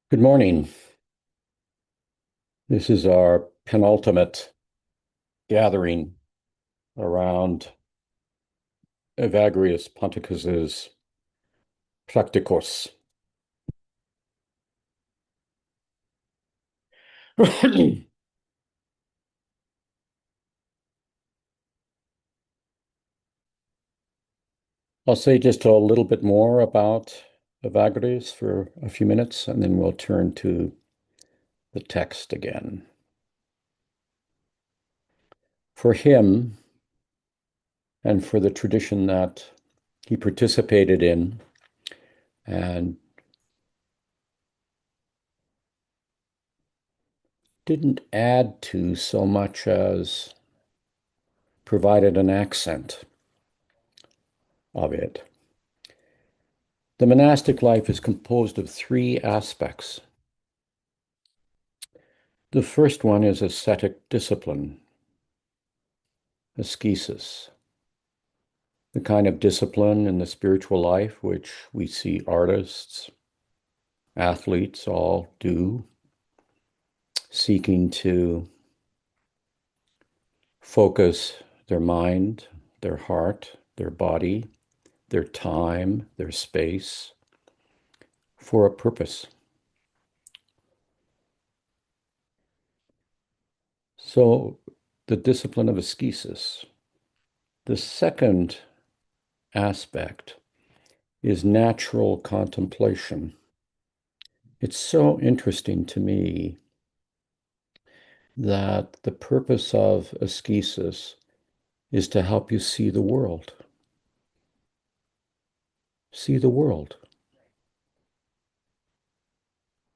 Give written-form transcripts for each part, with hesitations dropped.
Good morning. This is our penultimate gathering around Evagrius Ponticus's Praktikos. I'll say just a little bit more about Evagrius for a few minutes, and then we'll turn to the text again. For him, and for the tradition that he participated in and didn't add to so much as provided an accent of it. The monastic life is composed of three aspects. The first one is ascetic discipline, ascesis, the kind of discipline in the spiritual life which we see artists, athletes all do, seeking to focus their mind, their heart, their body, their time, their space for a purpose. So the discipline of ascesis. The second aspect is natural contemplation. It's so interesting to me that the purpose of ascesis is to help you see the world. See the world.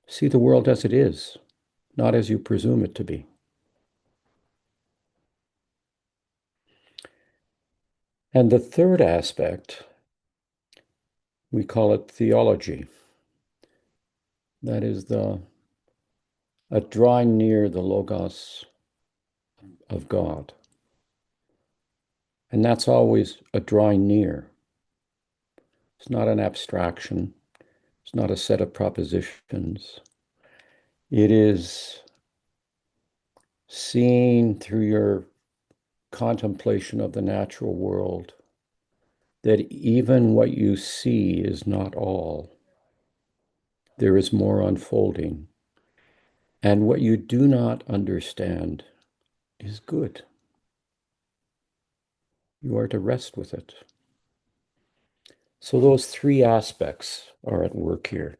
See the world as it is, not as you presume it to be. And the third aspect, we call it theology. That is a drawing near the Logos of God. And that's always a drawing near. It's not an abstraction. It's not a set of propositions. It is seeing through your contemplation of the natural world that even what you see is not all. There is more unfolding. And what you do not understand is good. You are to rest with it. So those three aspects are at work here.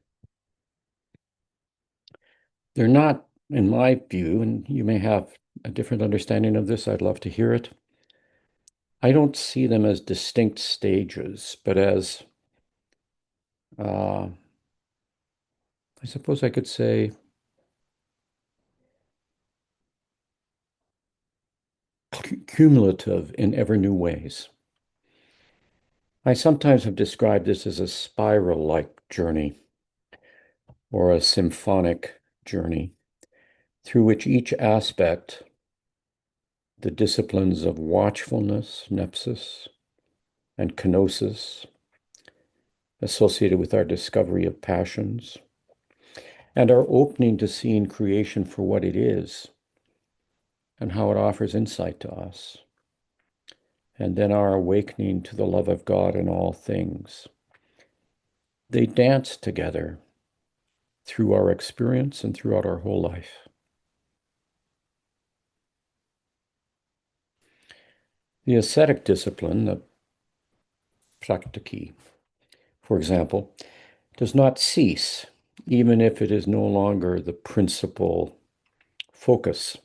They're not, in my view, and you may have a different understanding of this, I'd love to hear it. I don't see them as distinct stages, but as, I suppose I could say, cumulative in ever new ways. I sometimes have described this as a spiral-like journey or a symphonic journey through which each aspect, the disciplines of watchfulness, nepsis, and kenosis, associated with our discovery of passions, and our opening to seeing creation for what it is and how it offers insight to us, and then our awakening to the love of God in all things. They dance together through our experience and throughout our whole life. The ascetic discipline, the praktiki, for example, does not cease, even if it is no longer the principal focus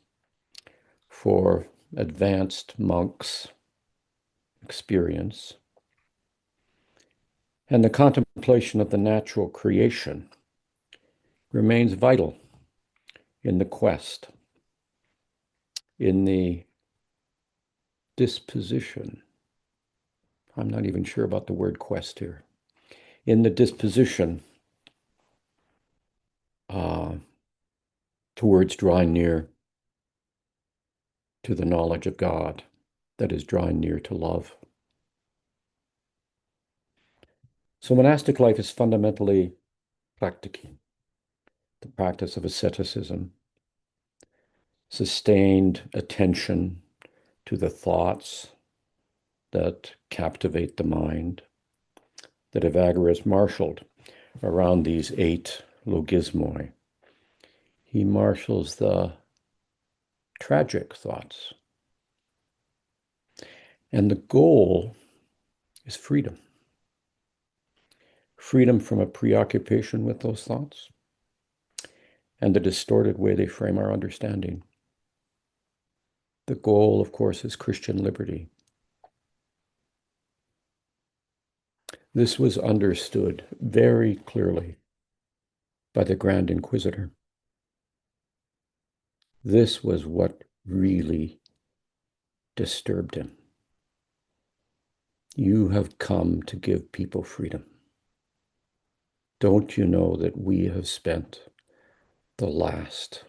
for advanced monks' experience. And the contemplation of the natural creation remains vital in the quest, in the disposition. I'm not even sure about the word quest here. In the disposition towards drawing near to the knowledge of God, that is drawing near to love. So monastic life is fundamentally praktiki. the practice of asceticism, sustained attention to the thoughts that captivate the mind, that Evagrius marshaled around these 8 logismoi. He marshals the tragic thoughts. And the goal is freedom. Freedom from a preoccupation with those thoughts and the distorted way they frame our understanding. The goal, of course, is Christian liberty. This was understood very clearly by the Grand Inquisitor. This was what really disturbed him. You have come to give people freedom. Don't you know that we have spent the last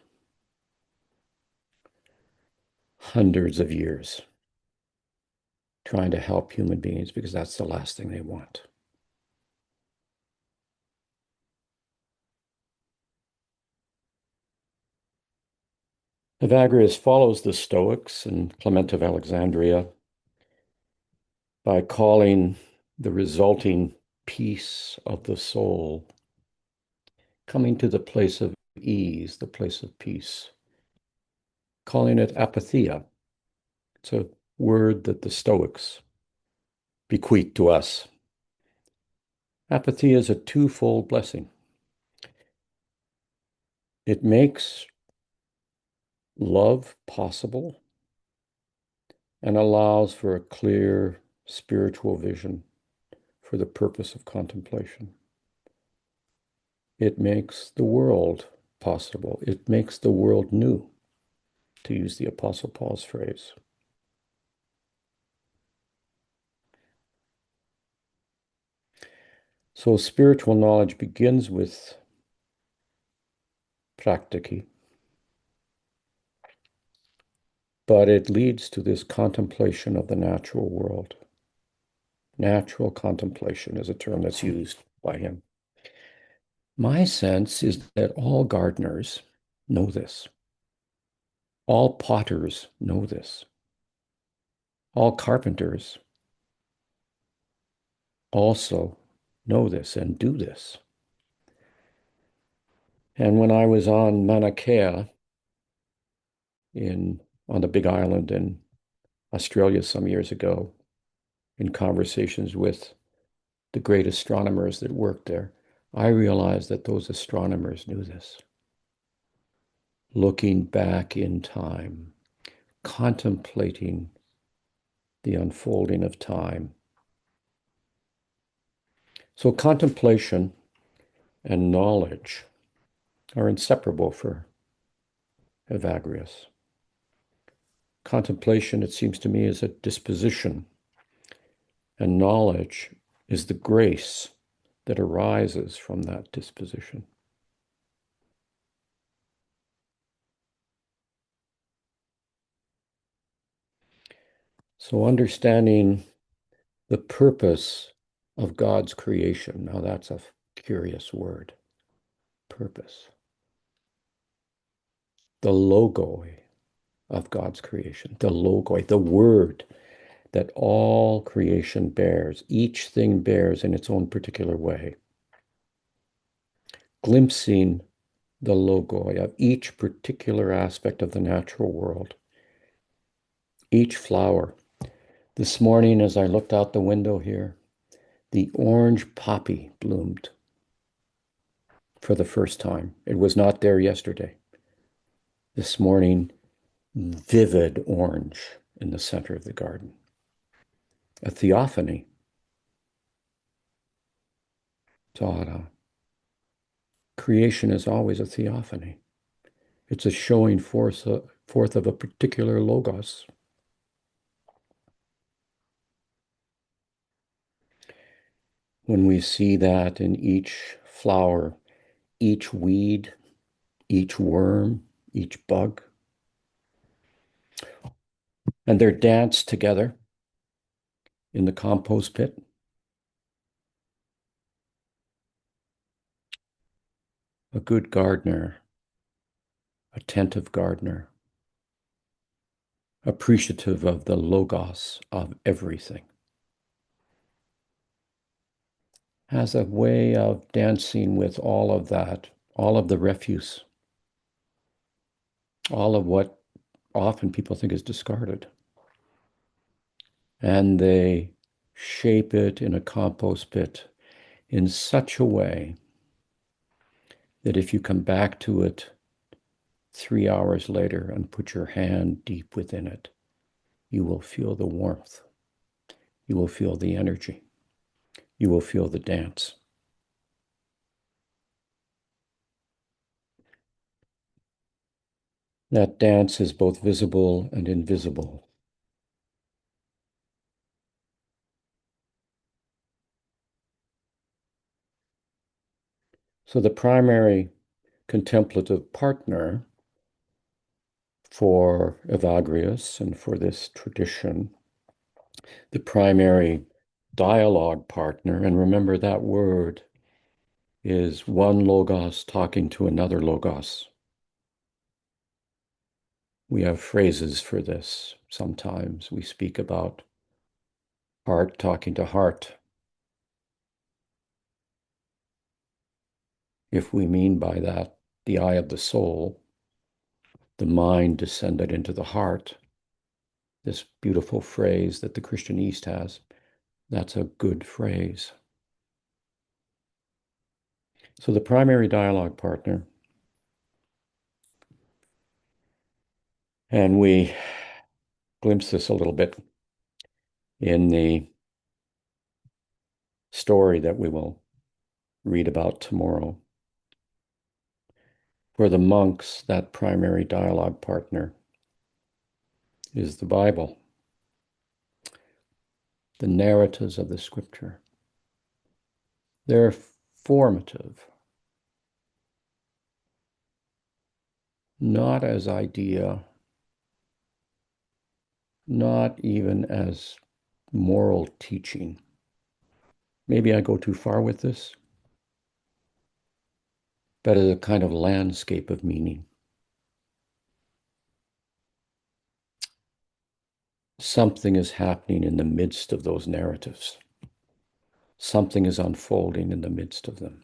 hundreds of years trying to help human beings because that's the last thing they want? Evagrius follows the Stoics and Clement of Alexandria by calling the resulting peace of the soul, coming to the place of ease, the place of peace, calling it apatheia. It's a word that the Stoics bequeath to us. Apatheia is a twofold blessing. It makes love possible and allows for a clear spiritual vision for the purpose of contemplation. It makes the world possible. It makes the world new, to use the Apostle Paul's phrase. So spiritual knowledge begins with praktiki, but it leads to this contemplation of the natural world. Natural contemplation is a term that's used by him. My sense is that all gardeners know this. All potters know this. All carpenters also know this and do this. And when I was on Mauna Kea on the Big Island in Australia some years ago, in conversations with the great astronomers that worked there, I realized that those astronomers knew this. Looking back in time, contemplating the unfolding of time. So contemplation and knowledge are inseparable for Evagrius. Contemplation, it seems to me, is a disposition, and knowledge is the grace that arises from that disposition. So understanding the purpose of God's creation, now that's a curious word, purpose. The logoi of God's creation, the logoi, the word that all creation bears, each thing bears in its own particular way. Glimpsing the logoi of each particular aspect of the natural world, each flower. This morning, as I looked out the window here, the orange poppy bloomed for the first time. It was not there yesterday. This morning, vivid orange in the center of the garden. A theophany. Tara. Creation is always a theophany. It's a showing forth of a particular logos. When we see that in each flower, each weed, each worm, each bug, and they're danced together in the compost pit. a good gardener, attentive gardener, appreciative of the logos of everything, has a way of dancing with all of that, all of the refuse, all of what often people think is discarded. And they shape it in a compost pit in such a way that if you come back to it 3 hours later and put your hand deep within it, you will feel the warmth. You will feel the energy. You will feel the dance. That dance is both visible and invisible. So the primary contemplative partner for Evagrius and for this tradition, the primary dialogue partner, and remember that word is one logos talking to another logos. We have phrases for this. Sometimes we speak about heart talking to heart. If we mean by that the eye of the soul, the mind descended into the heart, this beautiful phrase that the Christian East has, that's a good phrase. So the primary dialogue partner, and we glimpse this a little bit in the story that we will read about tomorrow. For the monks, that primary dialogue partner is the Bible, the narratives of the scripture. They're formative, not as idea, not even as moral teaching. Maybe I go too far with this, but as a kind of landscape of meaning. Something is happening in the midst of those narratives. Something is unfolding in the midst of them.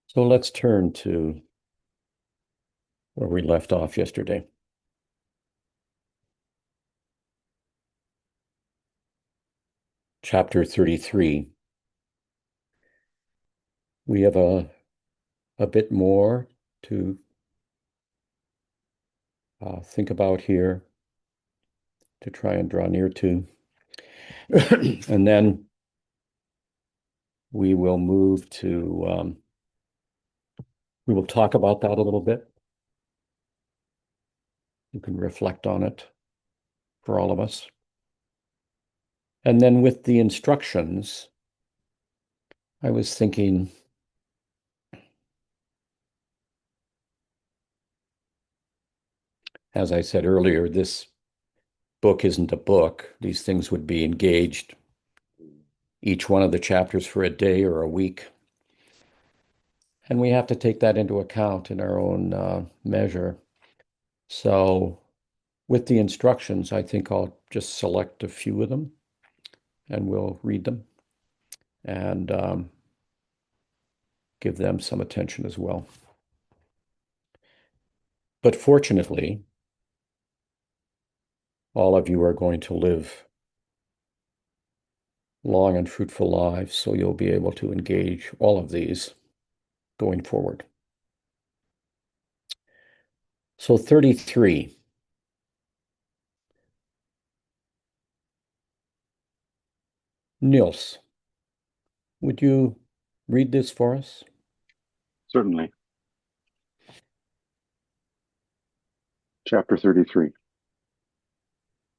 So let's turn to where we left off yesterday. Chapter 33. We have a bit more to think about here, to try and draw near to. And then we will move to, we will talk about that a little bit. You can reflect on it for all of us. And then with the instructions, I was thinking, as I said earlier, this book isn't a book. These things would be engaged, each one of the chapters for a day or a week. And we have to take that into account in our own measure. So with the instructions, I think I'll just select a few of them and we'll read them and give them some attention as well. But fortunately, all of you are going to live long and fruitful lives, so you'll be able to engage all of these going forward. So 33. Nils, would you read this for us? Certainly. Chapter 33.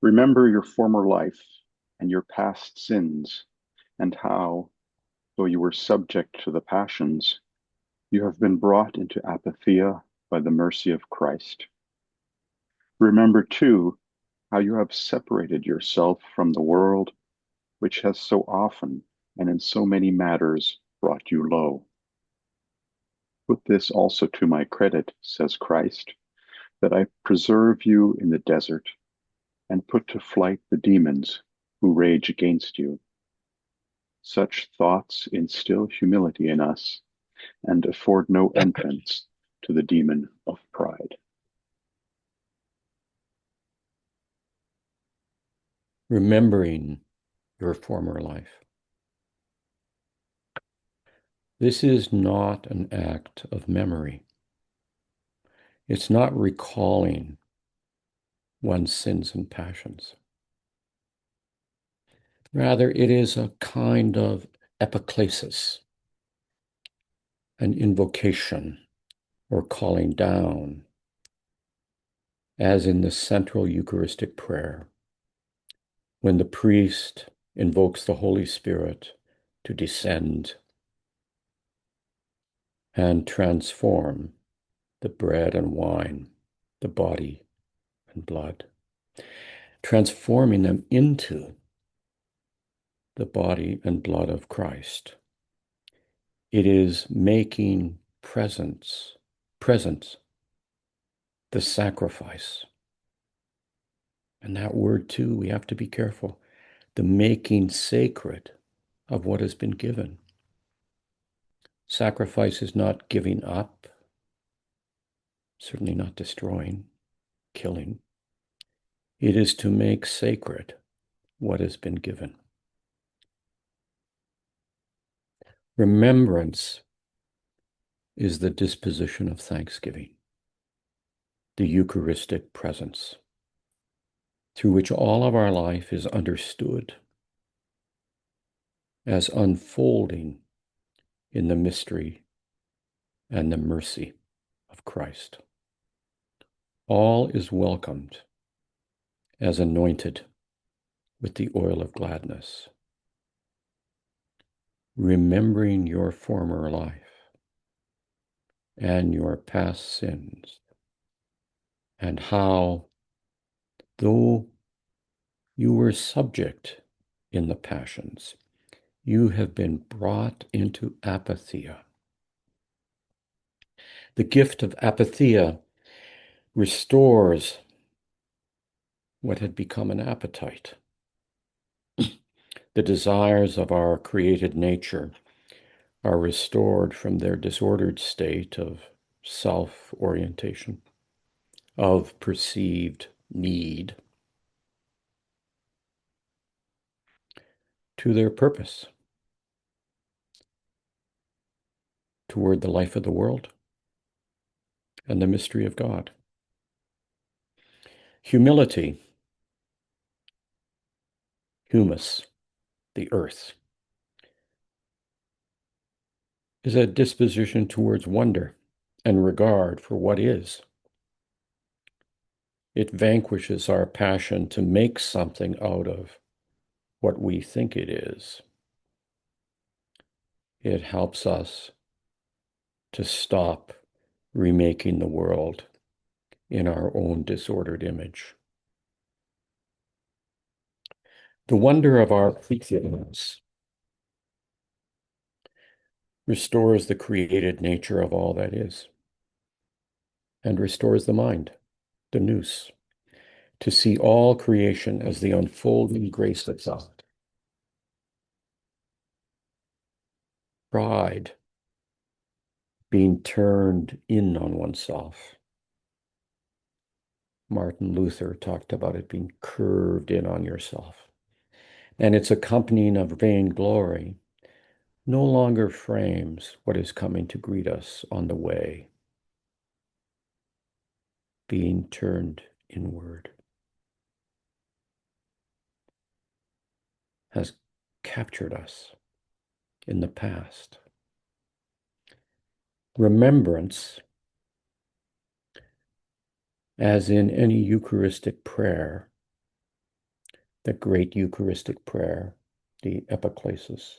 Remember your former life and your past sins, and how, though you were subject to the passions, you have been brought into apatheia by the mercy of Christ. Remember, too, how you have separated yourself from the world, which has so often and in so many matters brought you low. Put this also to my credit, says Christ, that I preserve you in the desert and put to flight the demons who rage against you. Such thoughts instill humility in us and afford no entrance to the demon of pride. Remembering your former life. This is not an act of memory. It's not recalling one's sins and passions. Rather, it is a kind of epiclesis, an invocation or calling down, as in the central Eucharistic prayer, when the priest invokes the Holy Spirit to descend and transform the bread and wine, the body and blood, transforming them into the body and blood of Christ. It is making present the sacrifice. And that word too, we have to be careful. The making sacred of what has been given. Sacrifice is not giving up, certainly not destroying, killing. It is to make sacred what has been given. Remembrance is the disposition of thanksgiving, the Eucharistic presence, through which all of our life is understood as unfolding in the mystery and the mercy of Christ. All is welcomed as anointed with the oil of gladness, remembering your former life and your past sins, and how, though you were subject in the passions, you have been brought into apatheia. The gift of apatheia restores what had become an appetite. The desires of our created nature are restored from their disordered state of self-orientation, of perceived need, to their purpose, toward the life of the world and the mystery of God. Humility, humus, the earth, is a disposition towards wonder and regard for what is. It vanquishes our passion to make something out of what we think it is. It helps us to stop remaking the world in our own disordered image. The wonder of our createdness restores the created nature of all that is, and restores the mind, the nous, to see all creation as the unfolding grace of God. Pride, being turned in on oneself. Martin Luther talked about it being curved in on yourself. And its accompanying of vainglory no longer frames what is coming to greet us on the way, being turned inward, has captured us in the past. Remembrance, as in any Eucharistic prayer, the great Eucharistic prayer, the epiclesis,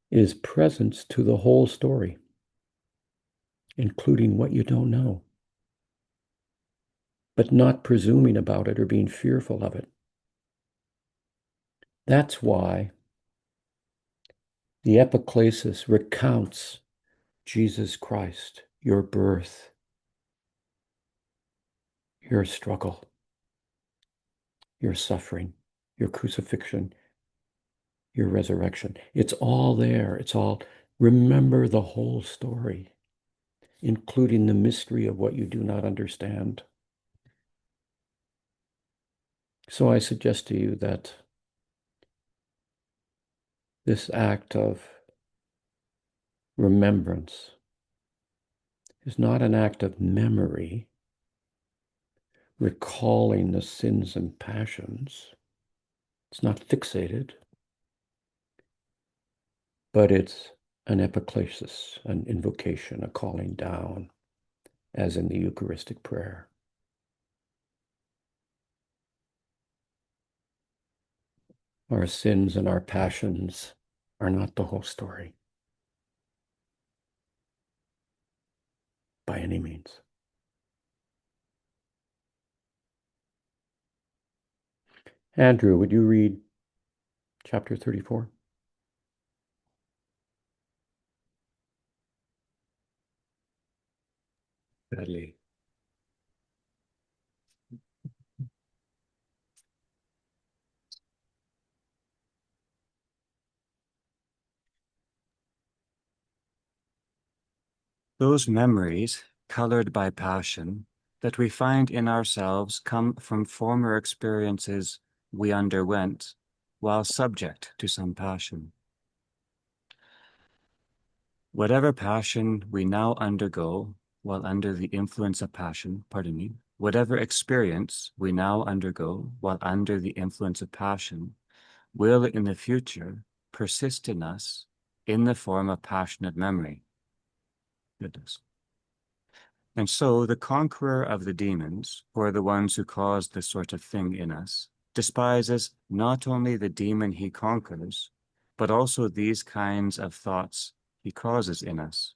is presence to the whole story, including what you don't know. but not presuming about it or being fearful of it. That's why the epiclesis recounts Jesus Christ, your birth, your struggle, your suffering, your crucifixion, your resurrection. It's all there. It's all, remember the whole story, including the mystery of what you do not understand. So I suggest to you that this act of remembrance is not an act of memory, recalling the sins and passions. It's not fixated, but it's an epiclesis, an invocation, a calling down, as in the Eucharistic prayer. Our sins and our passions are not the whole story by any means. Andrew, would you read chapter 34? Gladly. Those memories, colored by passion, that we find in ourselves come from former experiences we underwent while subject to some passion. Whatever passion we now undergo while under the influence of passion, whatever experience we now undergo while under the influence of passion will in the future persist in us in the form of passionate memory. Goodness. And so the conqueror of the demons, or the ones who cause this sort of thing in us, despises not only the demon he conquers, but also these kinds of thoughts he causes in us.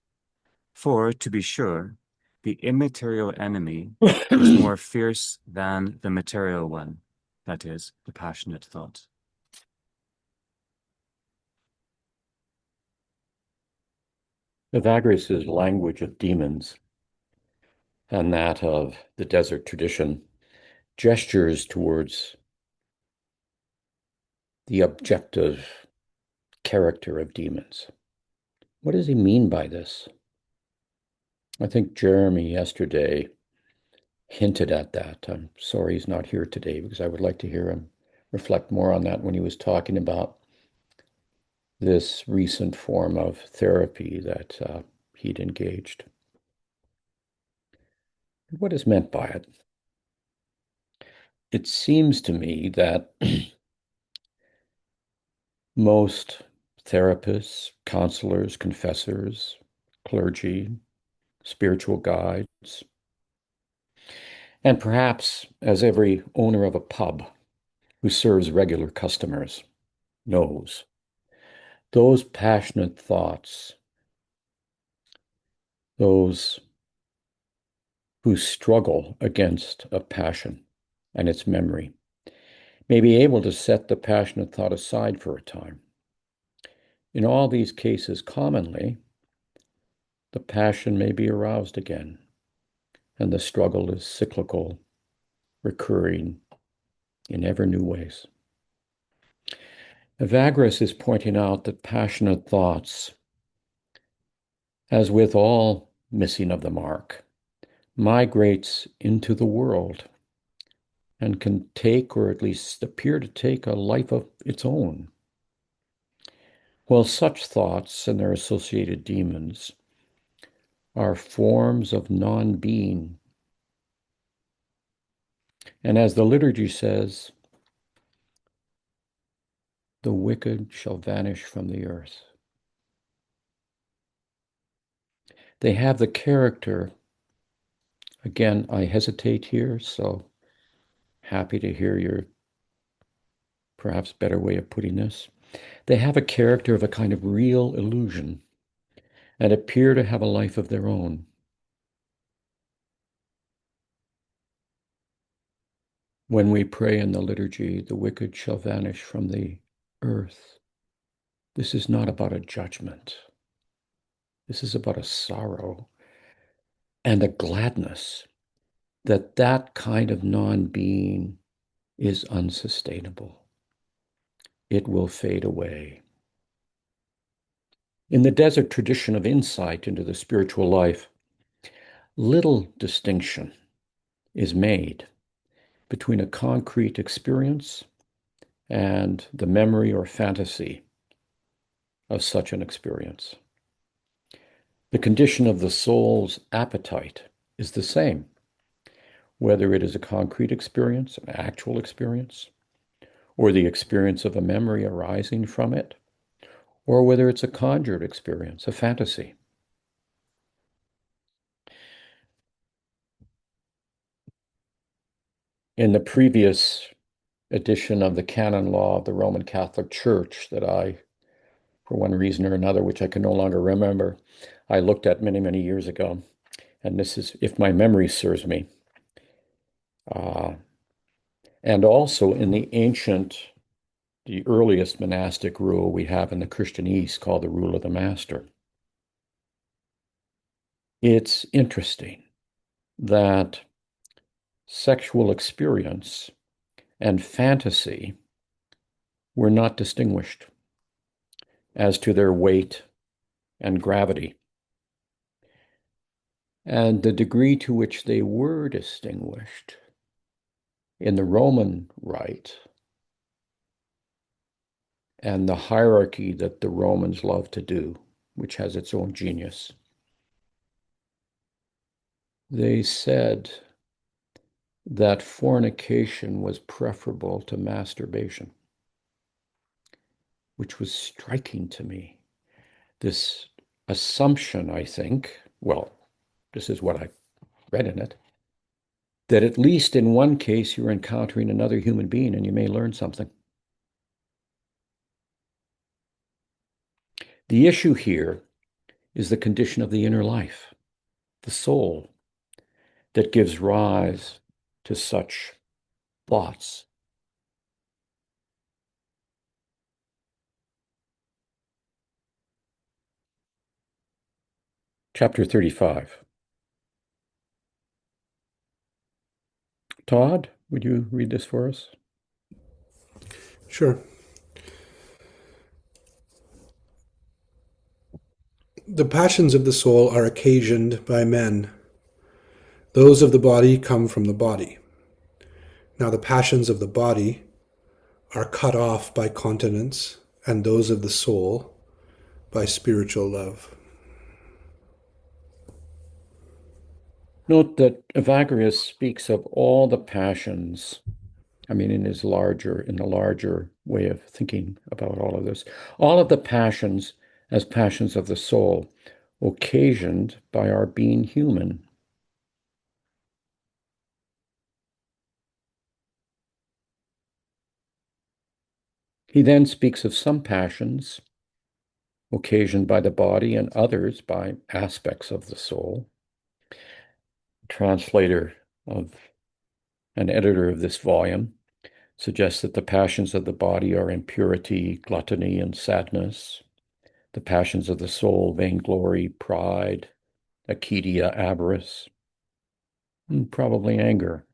For, to be sure, the immaterial enemy is more fierce than the material one, that is, the passionate thoughts. Evagrius' language of demons and that of the desert tradition gestures towards the objective character of demons. What does he mean by this? I think Jeremy yesterday hinted at that. I'm sorry he's not here today because I would like to hear him reflect more on that when he was talking about this recent form of therapy that he'd engaged. What is meant by it? It seems to me that most therapists, counselors, confessors, clergy, spiritual guides, and perhaps as every owner of a pub who serves regular customers knows, those passionate thoughts, those who struggle against a passion and its memory, may be able to set the passionate thought aside for a time. In all these cases, commonly, the passion may be aroused again, and the struggle is cyclical, recurring in ever new ways. Evagrius is pointing out that passionate thoughts, as with all missing of the mark, migrates into the world and can take, or at least appear to take, a life of its own. Well, such thoughts and their associated demons are forms of non-being. And as the liturgy says, the wicked shall vanish from the earth. They have the character, again, I hesitate here, so happy to hear your perhaps better way of putting this. They have a character of a kind of real illusion and appear to have a life of their own. When we pray in the liturgy, the wicked shall vanish from the earth. This is not about a judgment. This is about a sorrow and a gladness that that kind of non-being is unsustainable. It will fade away. In the desert tradition of insight into the spiritual life, little distinction is made between a concrete experience and the memory or fantasy of such an experience. The condition of the soul's appetite is the same, whether it is a concrete experience, an actual experience, or the experience of a memory arising from it, or whether it's a conjured experience, a fantasy. In the previous edition of the canon law of the Roman Catholic Church that I, for one reason or another, which I can no longer remember, I looked at many, many years ago, and this is, if my memory serves me, and also in the earliest monastic rule we have in the Christian East called the Rule of the Master. It's interesting that sexual experience and fantasy were not distinguished as to their weight and gravity. And the degree to which they were distinguished in the Roman rite and the hierarchy that the Romans love to do, which has its own genius. They said that fornication was preferable to masturbation, which was striking to me. This assumption, I think, well, this is what I read in it, that at least in one case you're encountering another human being and you may learn something. The issue here is the condition of the inner life, the soul, that gives rise to such thoughts. Chapter 35. Todd, would you read this for us? Sure. The passions of the soul are occasioned by men. Those of the body come from the body. Now the passions of the body are cut off by continence, and those of the soul by spiritual love. Note that Evagrius speaks of all the passions, in the larger way of thinking about all of this, all of the passions as passions of the soul, occasioned by our being human. He then speaks of some passions occasioned by the body and others by aspects of the soul. Translator of an editor of this volume suggests that the passions of the body are impurity, gluttony, and sadness. The passions of the soul, vainglory, pride, acedia, avarice, and probably anger.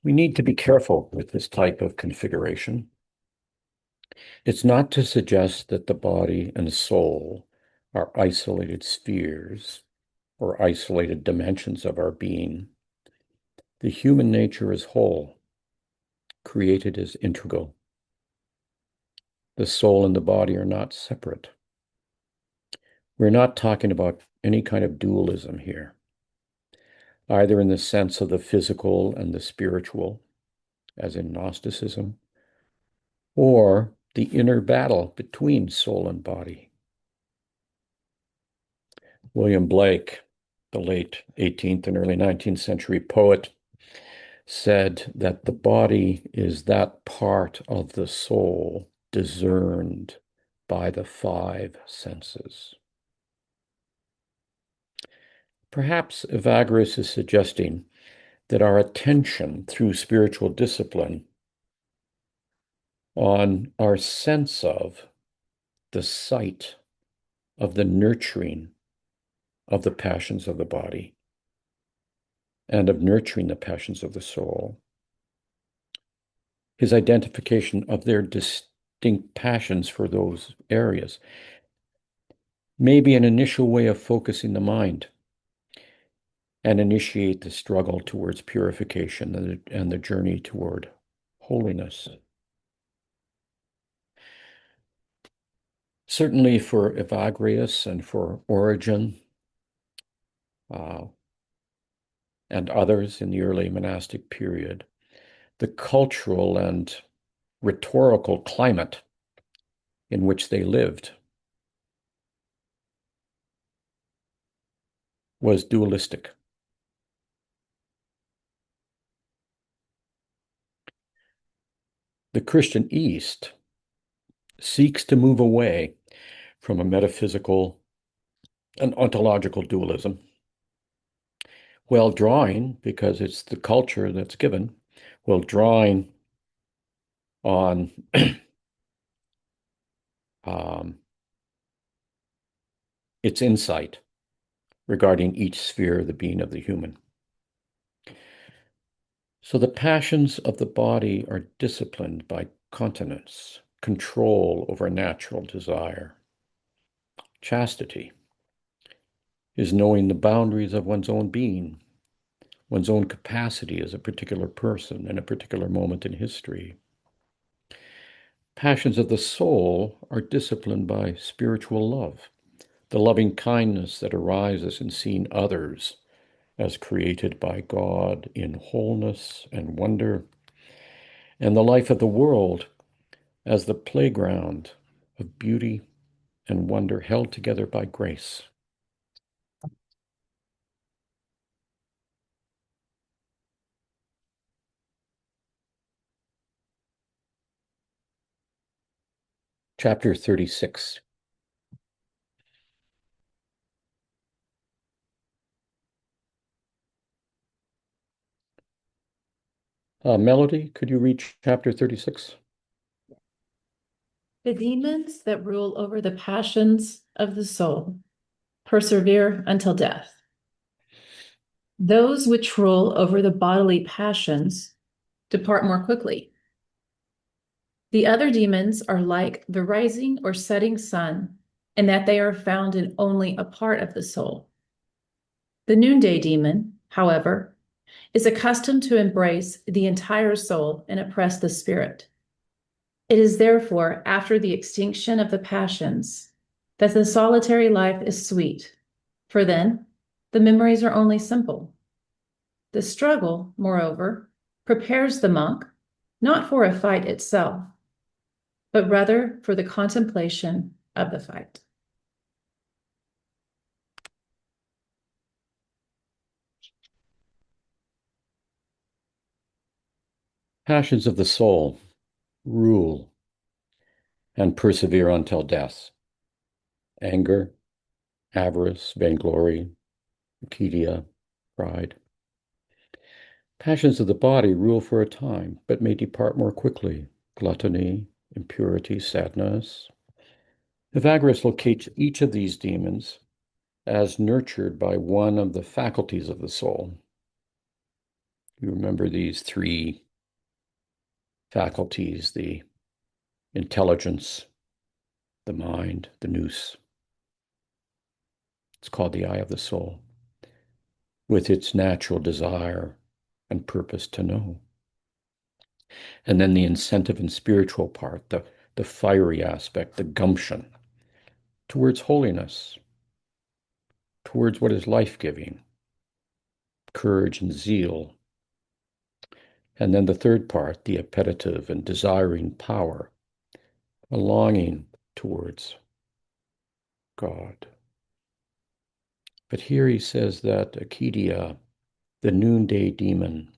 We need to be careful with this type of configuration. It's not to suggest that the body and soul are isolated spheres or isolated dimensions of our being. The human nature is whole, created as integral. The soul and the body are not separate. We're not talking about any kind of dualism here, either in the sense of the physical and the spiritual, as in Gnosticism, or the inner battle between soul and body. William Blake, the late 18th and early 19th century poet, said that the body is that part of the soul discerned by the five senses. Perhaps Evagrius is suggesting that our attention through spiritual discipline on our sense of the sight of the nurturing of the passions of the body and of nurturing the passions of the soul, his identification of their distinct passions for those areas, may be an initial way of focusing the mind and initiate the struggle towards purification and the journey toward holiness. Certainly for Evagrius and for Origen and others in the early monastic period, the cultural and rhetorical climate in which they lived was dualistic. The Christian East seeks to move away from a metaphysical and ontological dualism, while drawing, because it's the culture that's given, while drawing on its insight regarding each sphere of the being of the human. So the passions of the body are disciplined by continence, control over natural desire. Chastity is knowing the boundaries of one's own being, one's own capacity as a particular person in a particular moment in history. Passions of the soul are disciplined by spiritual love, the loving kindness that arises in seeing others as created by God in wholeness and wonder, and the life of the world as the playground of beauty and wonder held together by grace. Chapter 36. Melody, could you read chapter 36? The demons that rule over the passions of the soul persevere until death. Those which rule over the bodily passions depart more quickly. The other demons are like the rising or setting sun, in that they are found in only a part of the soul. The noonday demon, however, is accustomed to embrace the entire soul and oppress the spirit. It is therefore after the extinction of the passions that the solitary life is sweet, for then the memories are only simple. The struggle, moreover, prepares the monk not for a fight itself, but rather for the contemplation of the fight. Passions of the soul rule and persevere until death. Anger, avarice, vainglory, acedia, pride. Passions of the body rule for a time, but may depart more quickly. Gluttony, impurity, sadness. Evagrius locates each of these demons as nurtured by one of the faculties of the soul. You remember these three faculties: the intelligence, the mind, the nous. It's called the eye of the soul, with its natural desire and purpose to know. And then the incentive and spiritual part, the fiery aspect, the gumption towards holiness, towards what is life-giving, courage and zeal. And then the third part, the appetitive and desiring power, a longing towards God. But here he says that acedia, the noonday demon,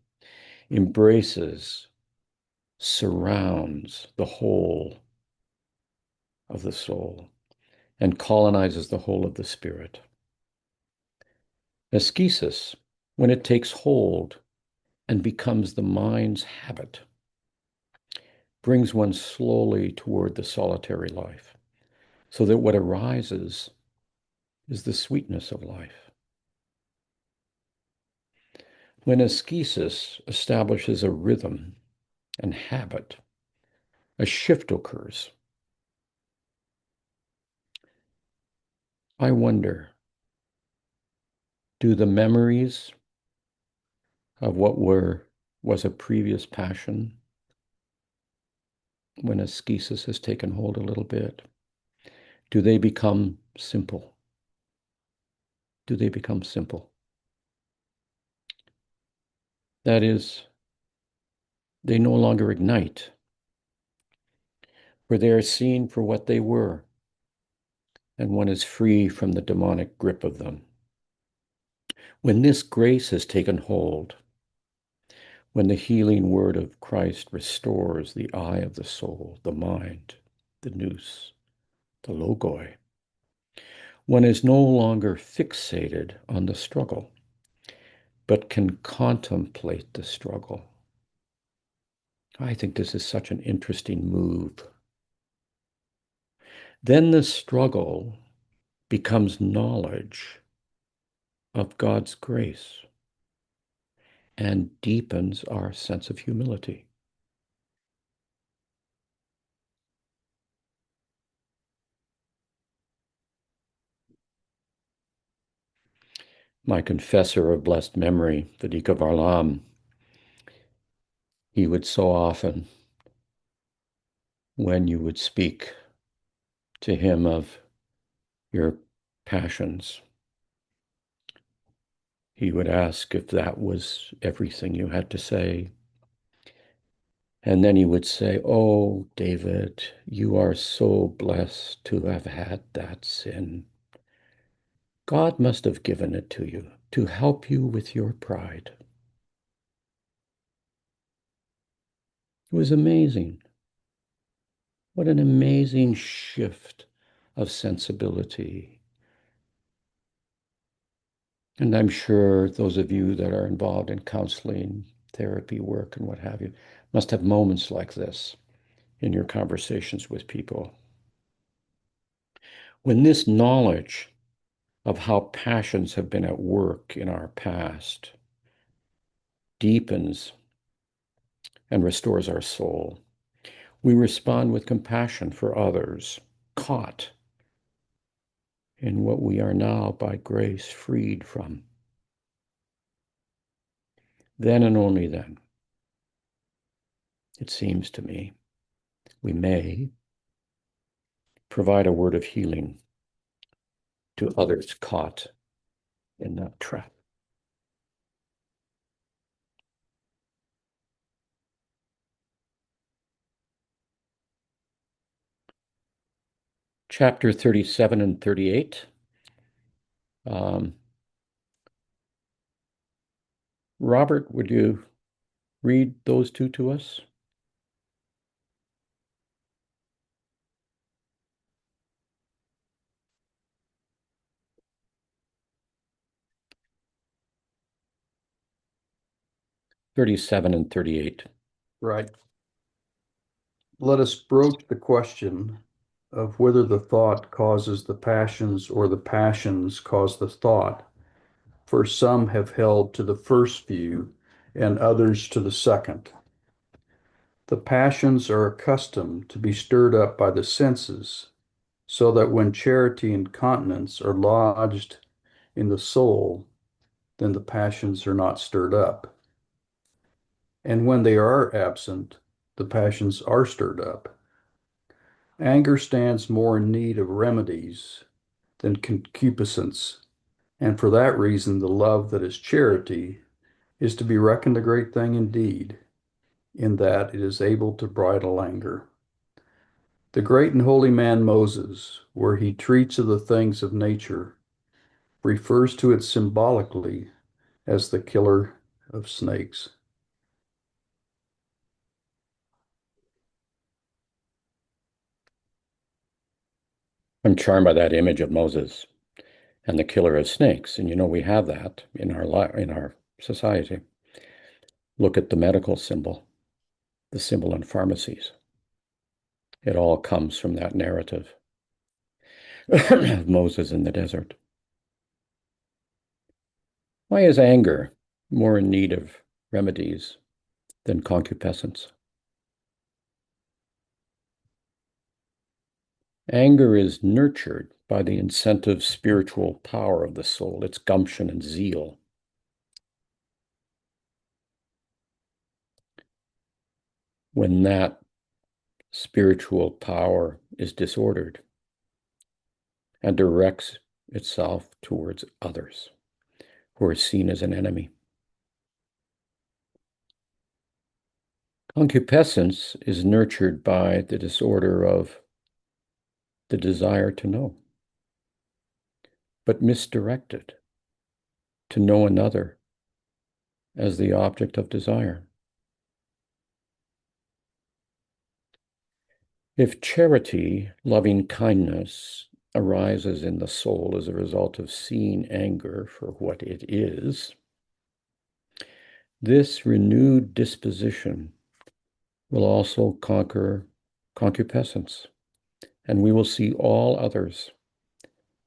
embraces, surrounds the whole of the soul and colonizes the whole of the spirit. Ascesis, when it takes hold, and becomes the mind's habit, brings one slowly toward the solitary life, so that what arises is the sweetness of life. When ascesis establishes a rhythm and habit, a shift occurs. I wonder, do the memories of what was a previous passion, when ascesis has taken hold a little bit, do they become simple? Do they become simple? That is, they no longer ignite, for they are seen for what they were, and one is free from the demonic grip of them. When this grace has taken hold, when the healing word of Christ restores the eye of the soul, the mind, the nous, the logoi, one is no longer fixated on the struggle, but can contemplate the struggle. I think this is such an interesting move. Then the struggle becomes knowledge of God's grace and deepens our sense of humility. My confessor of blessed memory, Vadika Varlam, he would so often, when you would speak to him of your passions, he would ask if that was everything you had to say. And then he would say, "Oh, David, you are so blessed to have had that sin. God must have given it to you to help you with your pride." It was amazing. What an amazing shift of sensibility. And I'm sure those of you that are involved in counseling, therapy work, and what have you, must have moments like this in your conversations with people. When this knowledge of how passions have been at work in our past deepens and restores our soul, we respond with compassion for others, caught in what we are now by grace freed from. Then and only then, it seems to me, we may provide a word of healing to others caught in that trap. Chapter 37 and 38. Robert, would you read those two to us? "37 and 38. Right. Let us broach the question of whether the thought causes the passions or the passions cause the thought, for some have held to the first view and others to the second. The passions are accustomed to be stirred up by the senses, so that when charity and continence are lodged in the soul, then the passions are not stirred up. And when they are absent, the passions are stirred up. Anger stands more in need of remedies than concupiscence, and for that reason the love that is charity is to be reckoned a great thing indeed, in that it is able to bridle anger. The great and holy man Moses, where he treats of the things of nature, refers to it symbolically as the killer of snakes. I'm charmed by that image of Moses and the killer of snakes. And we have that in our society. Look at the medical symbol, the symbol in pharmacies. It all comes from that narrative of Moses in the desert. Why is anger more in need of remedies than concupiscence? Anger is nurtured by the incentive spiritual power of the soul, its gumption and zeal. When that spiritual power is disordered and directs itself towards others who are seen as an enemy. Concupiscence is nurtured by the disorder of the desire to know, but misdirected to know another as the object of desire. If charity, loving kindness, arises in the soul as a result of seeing anger for what it is, this renewed disposition will also conquer concupiscence, and we will see all others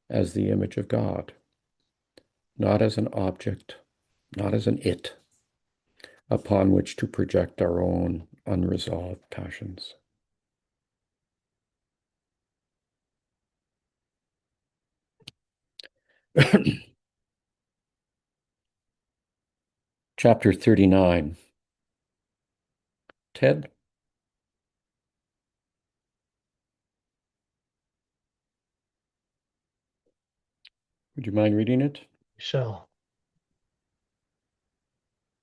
as the image of God, not as an object, not as an it, upon which to project our own unresolved passions. Chapter 39. Ted? Would you mind reading it? Shall.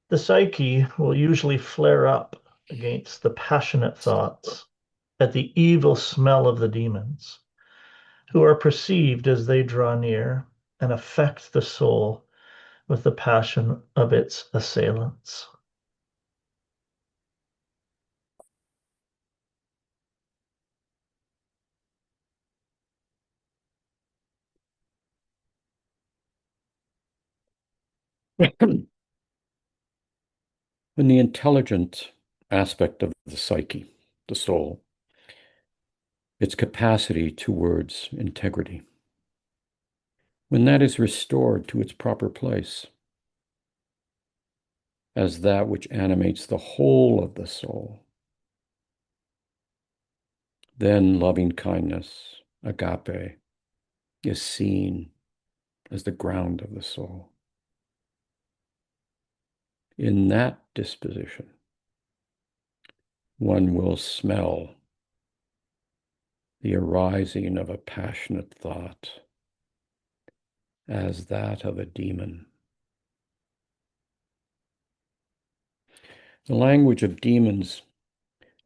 The psyche will usually flare up against the passionate thoughts at the evil smell of the demons, who are perceived as they draw near and affect the soul with the passion of its assailants. In the intelligent aspect of the psyche, the soul, its capacity towards integrity, when that is restored to its proper place as that which animates the whole of the soul, then loving kindness, agape, is seen as the ground of the soul. In that disposition, one will smell the arising of a passionate thought as that of a demon. The language of demons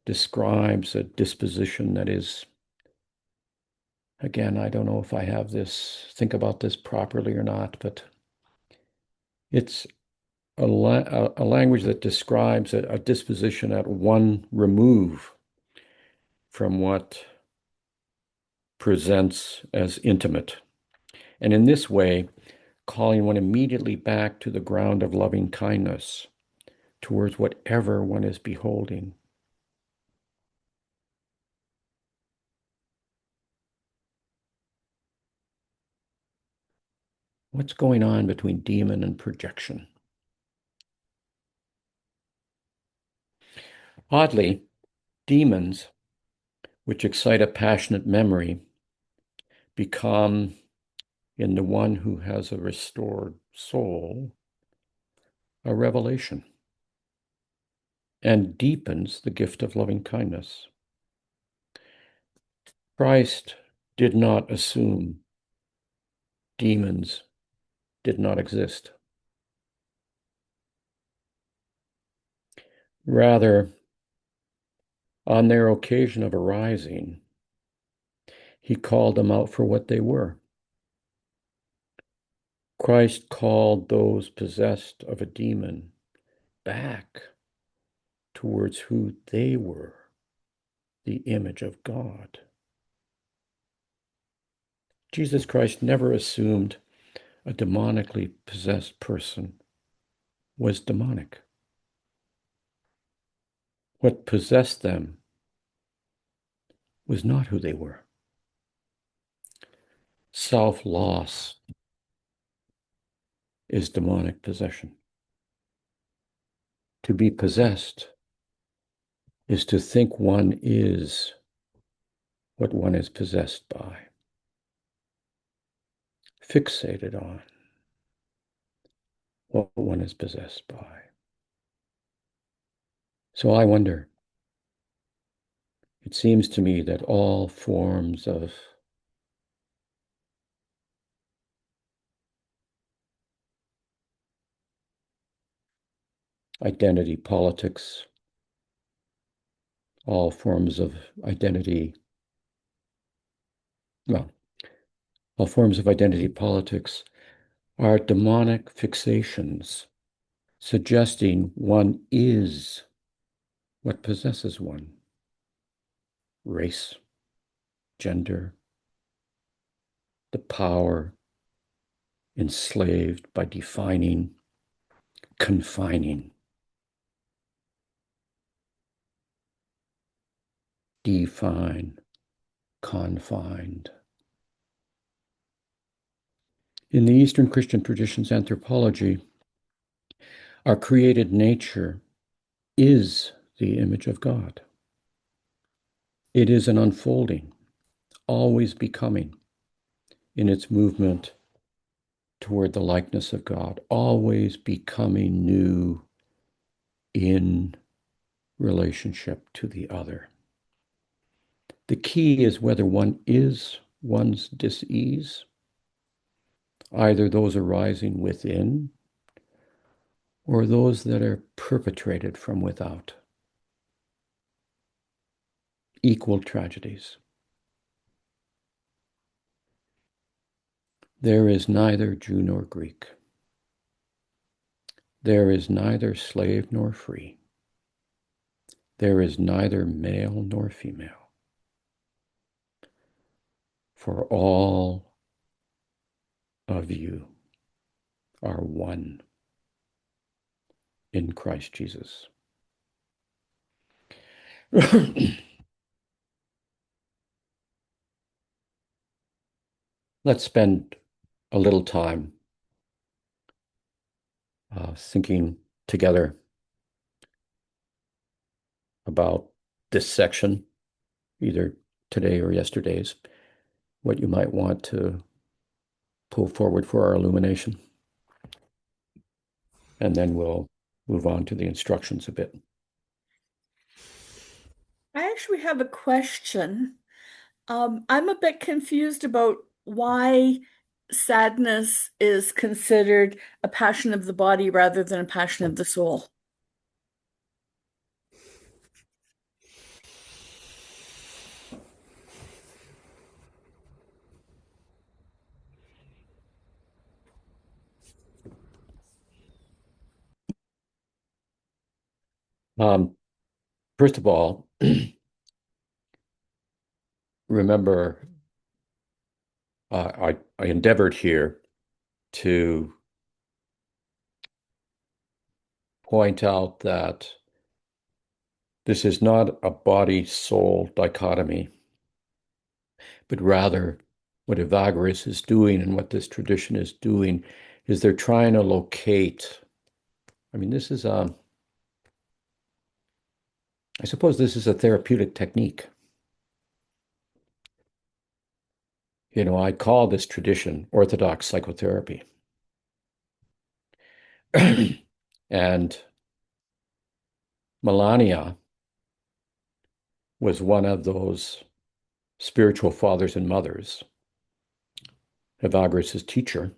describes a disposition that is, again, I don't know if I have this, think about this properly or not, but it's a language that describes a disposition at one remove from what presents as intimate. And in this way, calling one immediately back to the ground of loving kindness towards whatever one is beholding. What's going on between demon and projection? Oddly, demons, which excite a passionate memory, become, in the one who has a restored soul, a revelation, and deepens the gift of loving kindness. Christ did not assume demons did not exist. Rather, on their occasion of arising, he called them out for what they were. Christ called those possessed of a demon back towards who they were, the image of God. Jesus Christ never assumed a demonically possessed person was demonic. what possessed them was not who they were. Self-loss is demonic possession. To be possessed is to think one is what one is possessed by, fixated on what one is possessed by. So I wonder, it seems to me that all forms of identity politics, all forms of identity, well, all forms of identity politics are demonic fixations, suggesting one is what possesses one. Race, gender, the power enslaved by defining, confining, define, confined. In the Eastern Christian tradition's anthropology, our created nature is the image of God. It is an unfolding, always becoming in its movement toward the likeness of God, always becoming new in relationship to the other. The key is whether one is one's dis-ease, either those arising within or those that are perpetrated from without. Equal tragedies. There is neither Jew nor Greek. There is neither slave nor free. There is neither male nor female. For all of you are one in Christ Jesus. Let's spend a little time thinking together about this section, either today or yesterday's, what you might want to pull forward for our illumination. And then we'll move on to the instructions a bit. I actually have a question. I'm a bit confused about why sadness is considered a passion of the body rather than a passion of the soul. First of all, remember, I endeavored here to point out that this is not a body-soul dichotomy, but rather what Evagrius is doing and what this tradition is doing is they're trying to locate. I mean, this is I suppose this is a therapeutic technique. You know, I call this tradition Orthodox psychotherapy. And Melania was one of those spiritual fathers and mothers, Evagrius' teacher,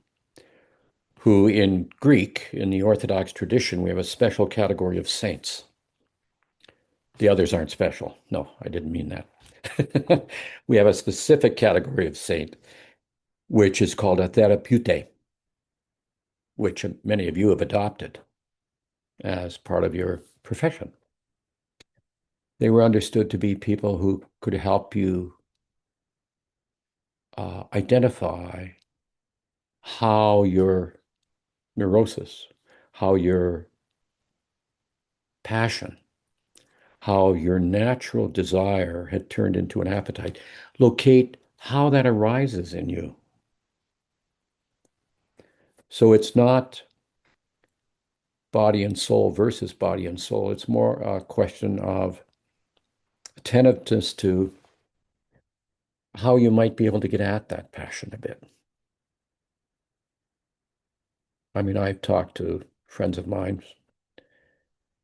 who in Greek, in the Orthodox tradition, we have a special category of saints. The others aren't special. No, I didn't mean that. We have a specific category of saint, which is called a therapeute, which many of you have adopted as part of your profession. They were understood to be people who could help you identify how your neurosis, how your passion, how your natural desire had turned into an appetite. Locate how that arises in you. So it's not body and soul versus body and soul. It's more a question of attentiveness to how you might be able to get at that passion a bit. I mean, I've talked to friends of mine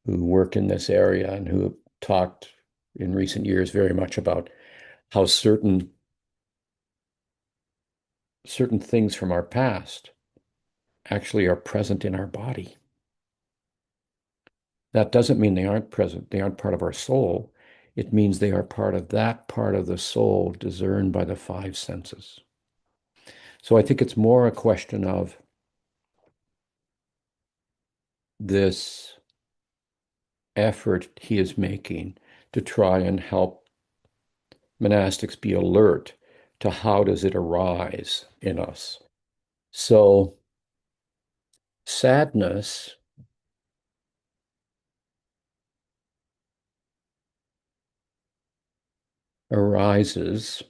who work in this area and who have talked in recent years very much about how certain things from our past actually are present in our body. That doesn't mean they aren't present, they aren't part of our soul. It means they are part of that part of the soul discerned by the five senses. So I think it's more a question of this effort he is making to try and help monastics be alert to how does it arise in us. So sadness arises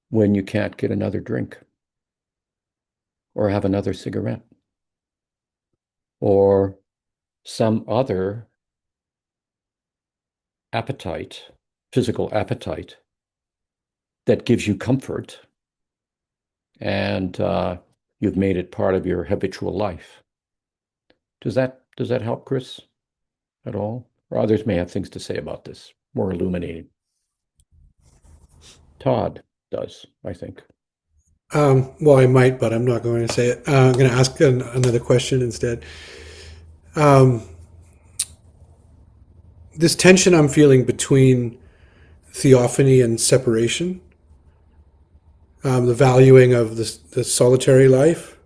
when you can't get another drink or have another cigarette or some other appetite, physical appetite that gives you comfort and you've made it part of your habitual life. Does that help, Chris, at all? Or others may have things to say about this, more illuminating. Todd does, I think. Well, I might, but I'm not going to say it. I'm going to ask another question instead. This tension I'm feeling between theophany and separation, the valuing of the solitary life,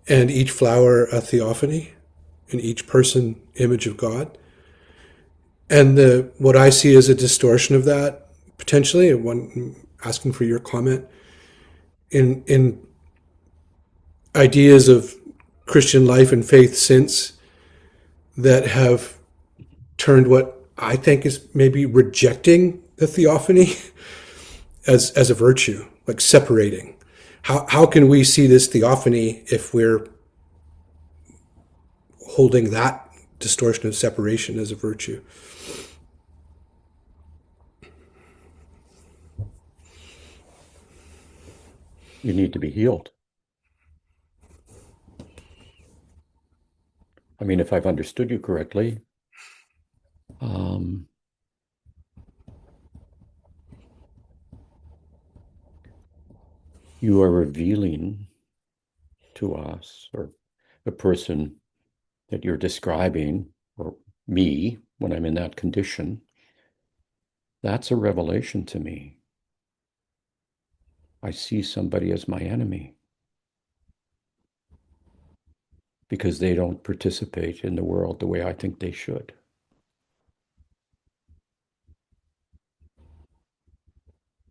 and each flower a theophany, and each person image of God. And what I see as a distortion of that, potentially, and one asking for your comment, in ideas of Christian life and faith since that have turned what I think is maybe rejecting the theophany as a virtue, like separating. How can we see this theophany if we're holding that distortion of separation as a virtue? You need to be healed. I mean, if I've understood you correctly, you are revealing to us, or the person that you're describing, or me, when I'm in that condition, that's a revelation to me. I see somebody as my enemy because they don't participate in the world the way I think they should.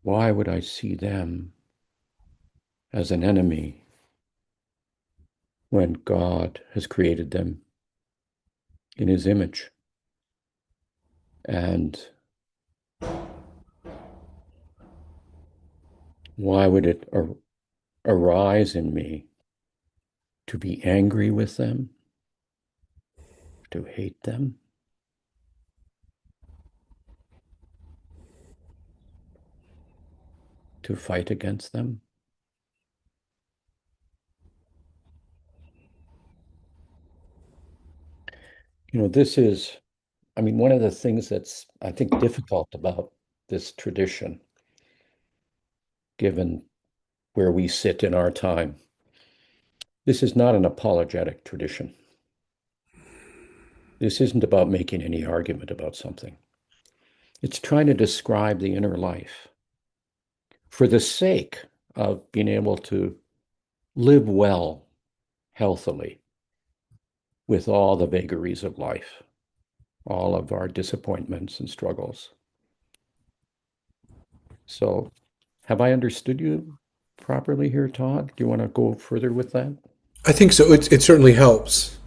Why would I see them as an enemy when God has created them in his image? And why would it arise in me to be angry with them, to hate them? To fight against them? You know, this is, I mean, one of the things that's, I think, difficult about this tradition, given where we sit in our time, this is not an apologetic tradition. This isn't about making any argument about something. It's trying to describe the inner life for the sake of being able to live well, healthily, with all the vagaries of life, all of our disappointments and struggles. So Have I understood you properly here, Todd? Do you want to go further with that? I think so. It certainly helps,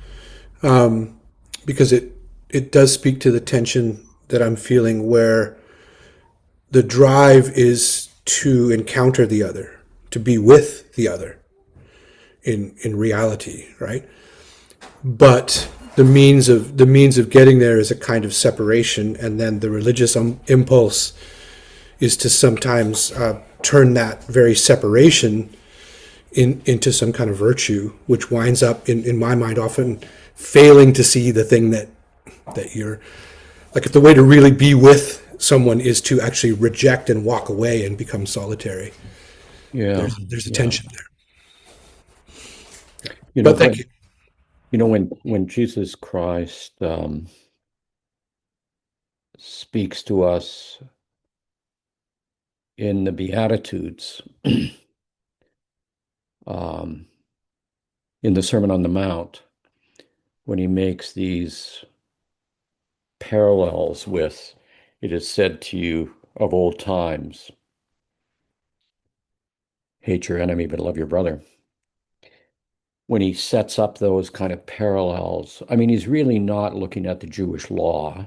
because it does speak to the tension that I'm feeling, where the drive is to encounter the other, to be with the other in reality, right? But the means of getting there is a kind of separation, and then the religious impulse is to sometimes turn that very separation into some kind of virtue, which winds up, in my mind, often failing to see the thing that you're like. If the way to really be with someone is to actually reject and walk away and become solitary, Yeah. there's a tension there. But thank you. When Jesus Christ speaks to us in the Beatitudes, in the Sermon on the Mount, when he makes these parallels with, it is said to you of old times, hate your enemy, but love your brother. When he sets up those kind of parallels, I mean, he's really not looking at the Jewish law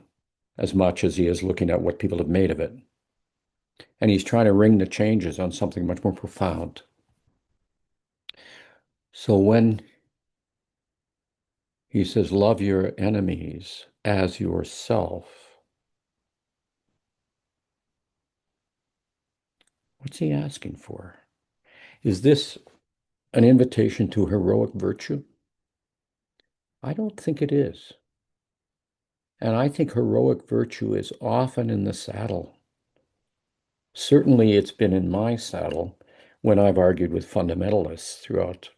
as much as he is looking at what people have made of it. And he's trying to ring the changes on something much more profound. So when he says, love your enemies as yourself, what's he asking for? Is this an invitation to heroic virtue? I don't think it is. And I think heroic virtue is often in the saddle. Certainly it's been in my saddle when I've argued with fundamentalists throughout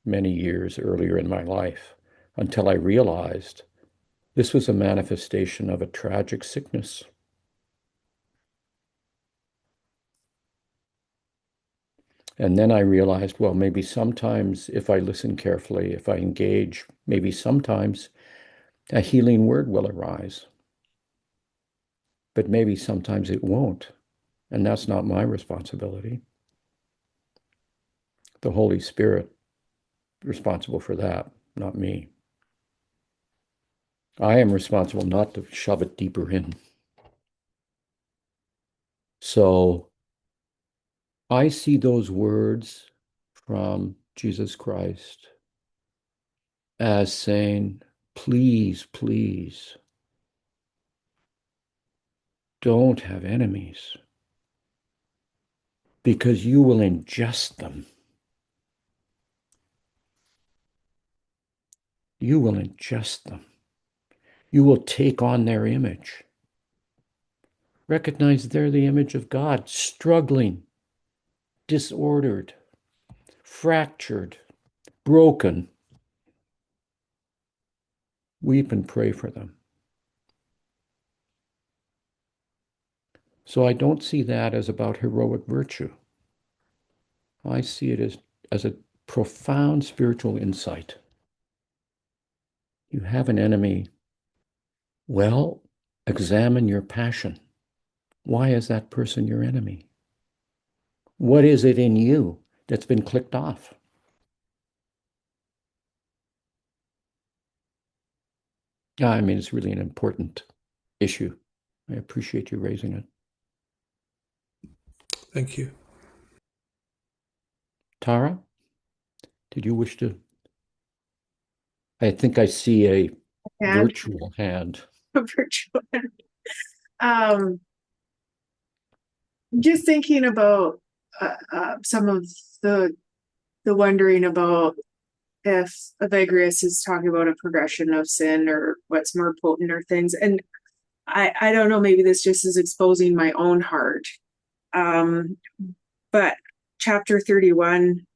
many years earlier in my life, until I realized this was a manifestation of a tragic sickness. And then I realized, well, maybe sometimes if I listen carefully, if I engage, maybe sometimes a healing word will arise. But maybe sometimes it won't. And that's not my responsibility. The Holy Spirit is responsible for that, not me. I am responsible not to shove it deeper in. So I see those words from Jesus Christ as saying, please, please, don't have enemies, because you will ingest them. You will ingest them. You will take on their image. Recognize they're the image of God, struggling, disordered, fractured, broken. Weep and pray for them. So I don't see that as about heroic virtue. I see it as a profound spiritual insight. You have an enemy. Well, examine your passion. Why is that person your enemy? What is it in you that's been clicked off? I mean, it's really an important issue. I appreciate you raising it. Thank you. Tara, did you wish to? I think I see a virtual hand. Virtual. Just thinking about some of the wondering about if Evagrius is talking about a progression of sin or what's more potent or things. And I don't know, maybe this just is exposing my own heart. But chapter 31,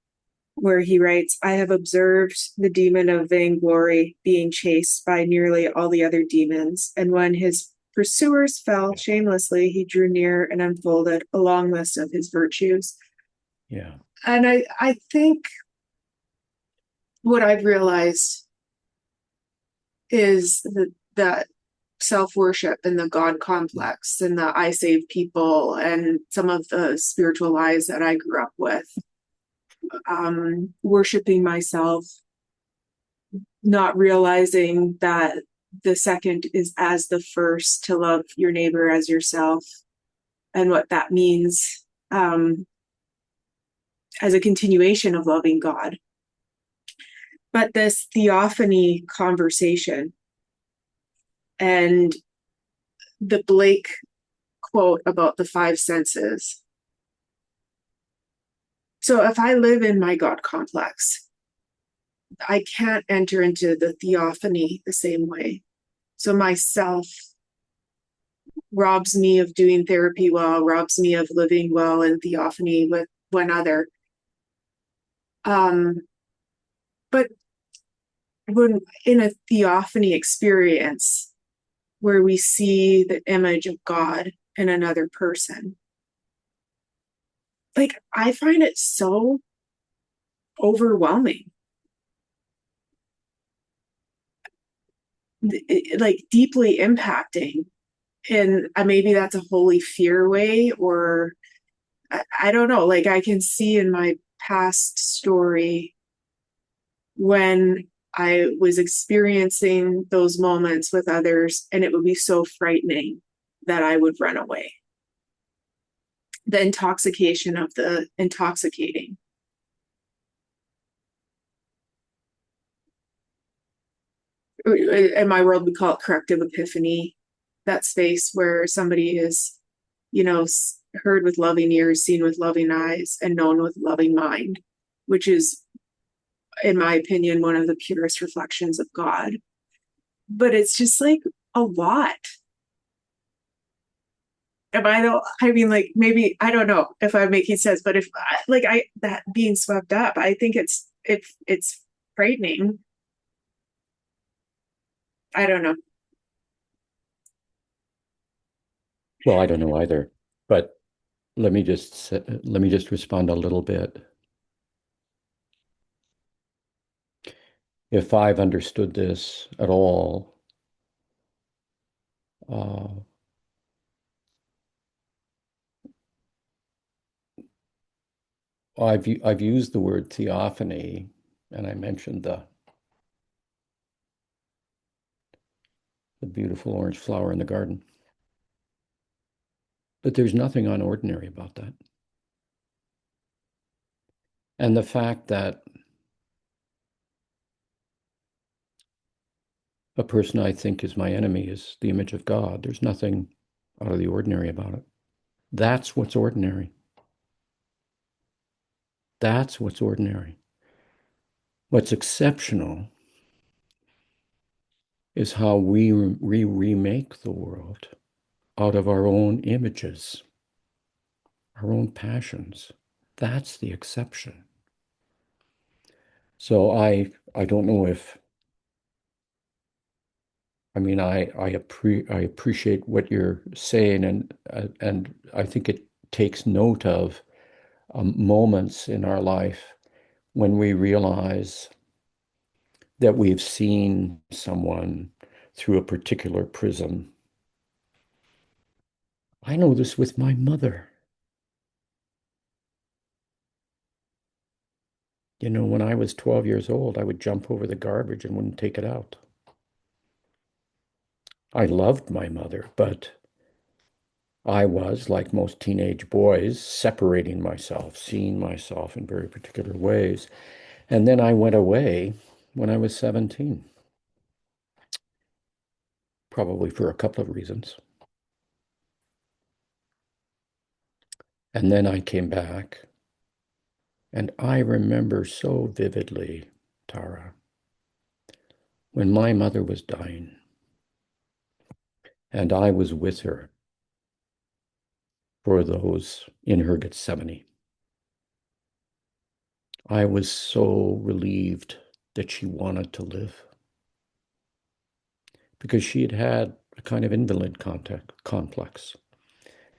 where he writes, I have observed the demon of vainglory being chased by nearly all the other demons. And when his pursuers fell shamelessly, he drew near and unfolded a long list of his virtues. Yeah. And I think what I've realized is that self-worship and the God complex and the I save people and some of the spiritual lies that I grew up with. Worshiping myself, not realizing that the second is as the first, to love your neighbor as yourself, and what that means as a continuation of loving God. But this theophany conversation and the Blake quote about the five senses. So if I live in my God complex, I can't enter into the theophany the same way. So myself robs me of doing therapy well, robs me of living well in theophany with one other. But when in a theophany experience where we see the image of God in another person, like, I find it so overwhelming, like deeply impacting. And maybe that's a holy fear way, or I don't know. Like, I can see in my past story when I was experiencing those moments with others, and it would be so frightening that I would run away. The intoxication of the intoxicating. In my world, we call it corrective epiphany, that space where somebody is, heard with loving ears, seen with loving eyes, and known with loving mind, which is, in my opinion, one of the purest reflections of God. But it's just like a lot. Maybe, I don't know if I'm making sense, but if that being swept up, I think it's frightening. I don't know. Well, I don't know either, but let me just respond a little bit. If I've understood this at all, I've used the word theophany, and I mentioned the beautiful orange flower in the garden. But there's nothing unordinary about that. And the fact that a person I think is my enemy is the image of God, there's nothing out of the ordinary about it. That's what's ordinary. That's what's ordinary. What's exceptional is how we remake the world out of our own images, our own passions. That's the exception. So I don't know if, I appreciate what you're saying, and I think it takes note of moments in our life when we realize that we've seen someone through a particular prism. I know this with my mother. When I was 12 years old, I would jump over the garbage and wouldn't take it out. I loved my mother, but I was, like most teenage boys, separating myself, seeing myself in very particular ways. And then I went away when I was 17, probably for a couple of reasons. And then I came back, and I remember so vividly, Tara, when my mother was dying, and I was with her for those in her Gethsemane. I was so relieved that she wanted to live, because she had had a kind of invalid complex.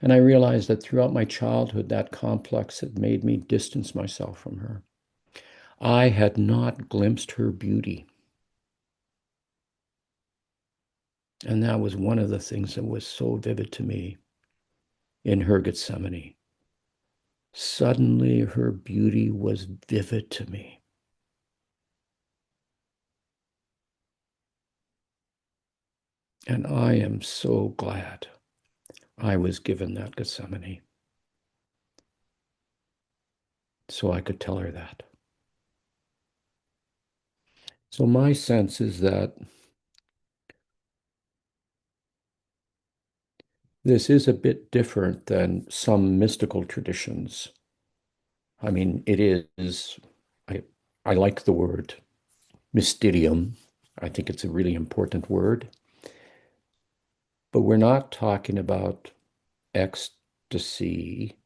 And I realized that throughout my childhood, that complex had made me distance myself from her. I had not glimpsed her beauty. And that was one of the things that was so vivid to me in her Gethsemane. Suddenly her beauty was vivid to me. And I am so glad I was given that Gethsemane, so I could tell her that. So my sense is that this is a bit different than some mystical traditions. I mean, it is, I like the word mysterium. I think it's a really important word. But we're not talking about ecstasy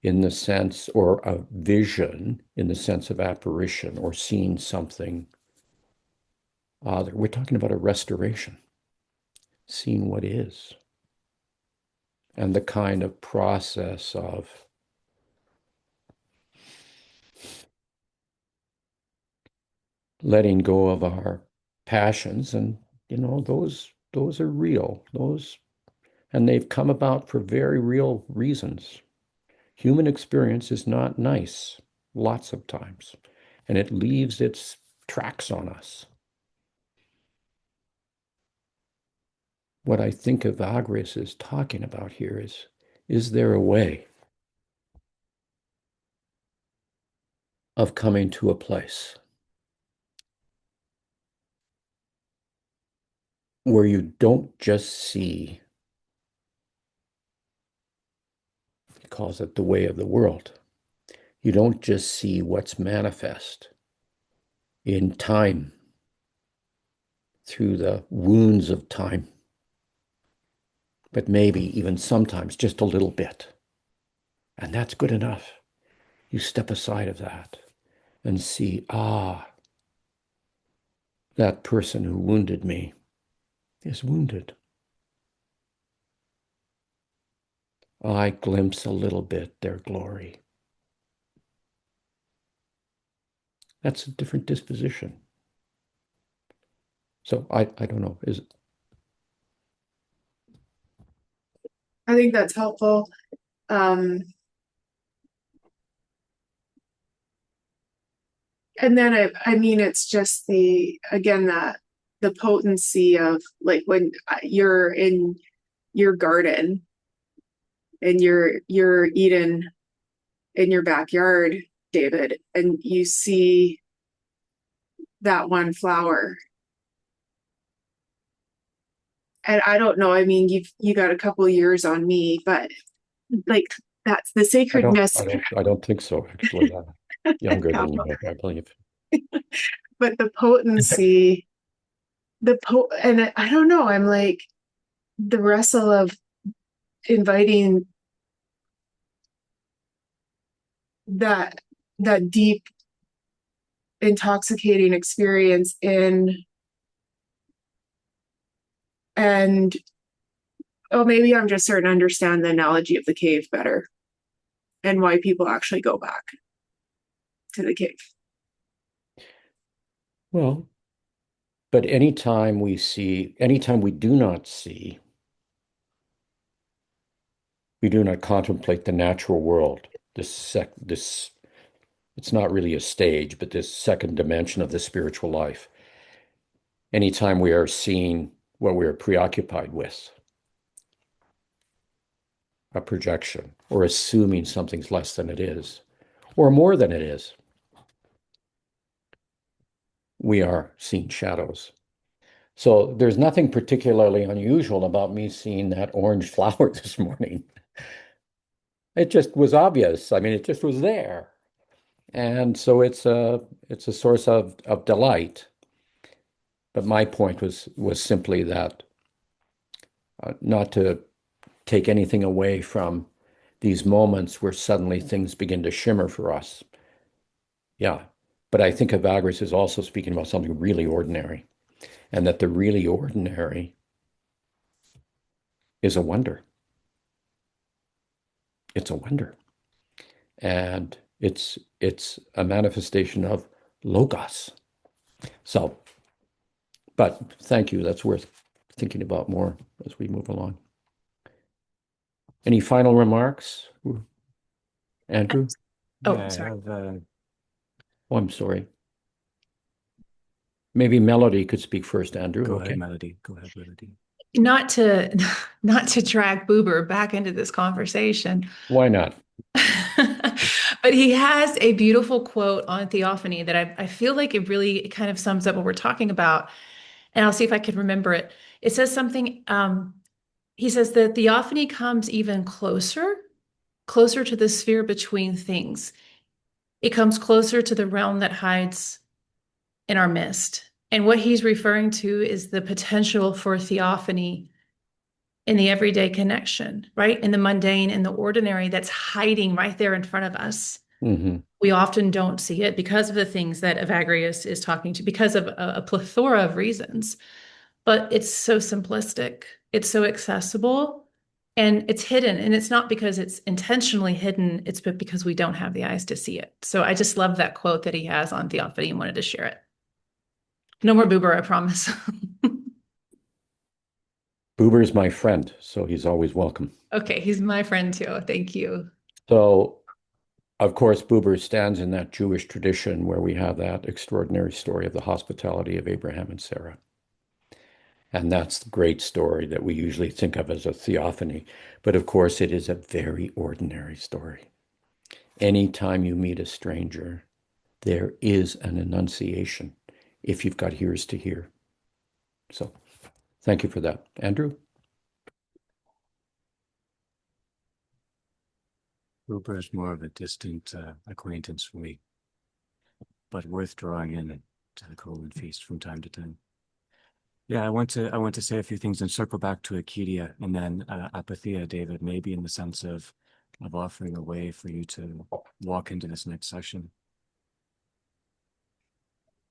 in the sense, or a vision in the sense of apparition or seeing something other. We're talking about a restoration, seeing what is, and the kind of process of letting go of our passions. And those are real, and they've come about for very real reasons. Human experience is not nice lots of times, and it leaves its tracks on us. What I think Evagrius is talking about here is there a way of coming to a place where you don't just see, he calls it the way of the world. You don't just see what's manifest in time through the wounds of time, but maybe even sometimes just a little bit. And that's good enough. You step aside of that and see, that person who wounded me is wounded. I glimpse a little bit their glory. That's a different disposition. So I don't know. I think that's helpful. And then I mean, it's just the potency of, like, when you're in your garden and you're eating in your backyard, David, and you see that one flower. And I don't know, I mean, you got a couple of years on me, but like, that's the sacredness. I don't think so, actually. Younger than you, I believe. But the potency, and I don't know, I'm like, the wrestle of inviting that deep, intoxicating experience in, and maybe I'm just starting to understand the analogy of the cave better and why people actually go back to the cave. Well, but anytime we do not see, we do not contemplate the natural world, this it's not really a stage, but this second dimension of the spiritual life. Anytime we are seeing what we are preoccupied with, a projection, or assuming something's less than it is, or more than it is, we are seeing shadows. So there's nothing particularly unusual about me seeing that orange flower this morning. It just was obvious. I mean, it just was there. And so it's a source of delight. But my point was simply that not to take anything away from these moments where suddenly things begin to shimmer for us. Yeah. But I think Evagrius is also speaking about something really ordinary, and that the really ordinary is a wonder. It's a wonder. And it's a manifestation of logos. So, but thank you. That's worth thinking about more as we move along. Any final remarks, Andrew? Oh, Yeah, sorry. Oh, I'm sorry. Maybe Melody could speak first, Andrew. Go Okay. ahead, Melody. Go ahead, Melody. Not to drag Boober back into this conversation. Why not? But he has a beautiful quote on theophany that I feel like it really kind of sums up what we're talking about. And I'll see if I can remember it. It says something, he says that theophany comes even closer to the sphere between things. It comes closer to the realm that hides in our midst. And what he's referring to is the potential for theophany in the everyday connection, right? In the mundane, in the ordinary that's hiding right there in front of us. Mm-hmm. We often don't see it because of the things that Evagrius is talking to, because of a plethora of reasons. But it's so simplistic, it's so accessible, and it's hidden. And it's not because it's intentionally hidden, it's because we don't have the eyes to see it. So I just love that quote that he has on theophany and wanted to share it. No more Boober, I promise. Boober's my friend, so he's always welcome. Okay, he's my friend too. Thank you. So, of course, Buber stands in that Jewish tradition where we have that extraordinary story of the hospitality of Abraham and Sarah. And that's the great story that we usually think of as a theophany. But of course, it is a very ordinary story. Anytime you meet a stranger, there is an annunciation if you've got ears to hear. So thank you for that. Andrew? Uber is more of a distant acquaintance for me, but worth drawing in to the Colon Feast from time to time. Yeah, I want to say a few things and circle back to Acedia and then Apatheia, David, maybe in the sense of offering a way for you to walk into this next session.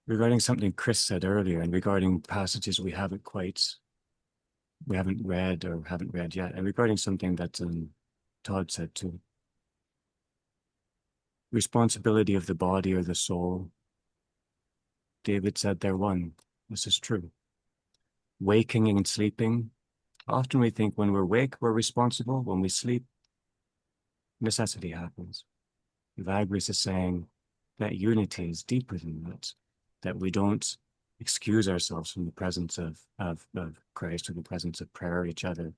Regarding something Chris said earlier and regarding passages we haven't read or haven't read yet, and regarding something that Todd said too. Responsibility of the body or the soul. David said they're one. This is true. Waking and sleeping. Often we think when we're awake, we're responsible. When we sleep, necessity happens. Evagrius is saying that unity is deeper than that we don't excuse ourselves from the presence of Christ or the presence of prayer, each other,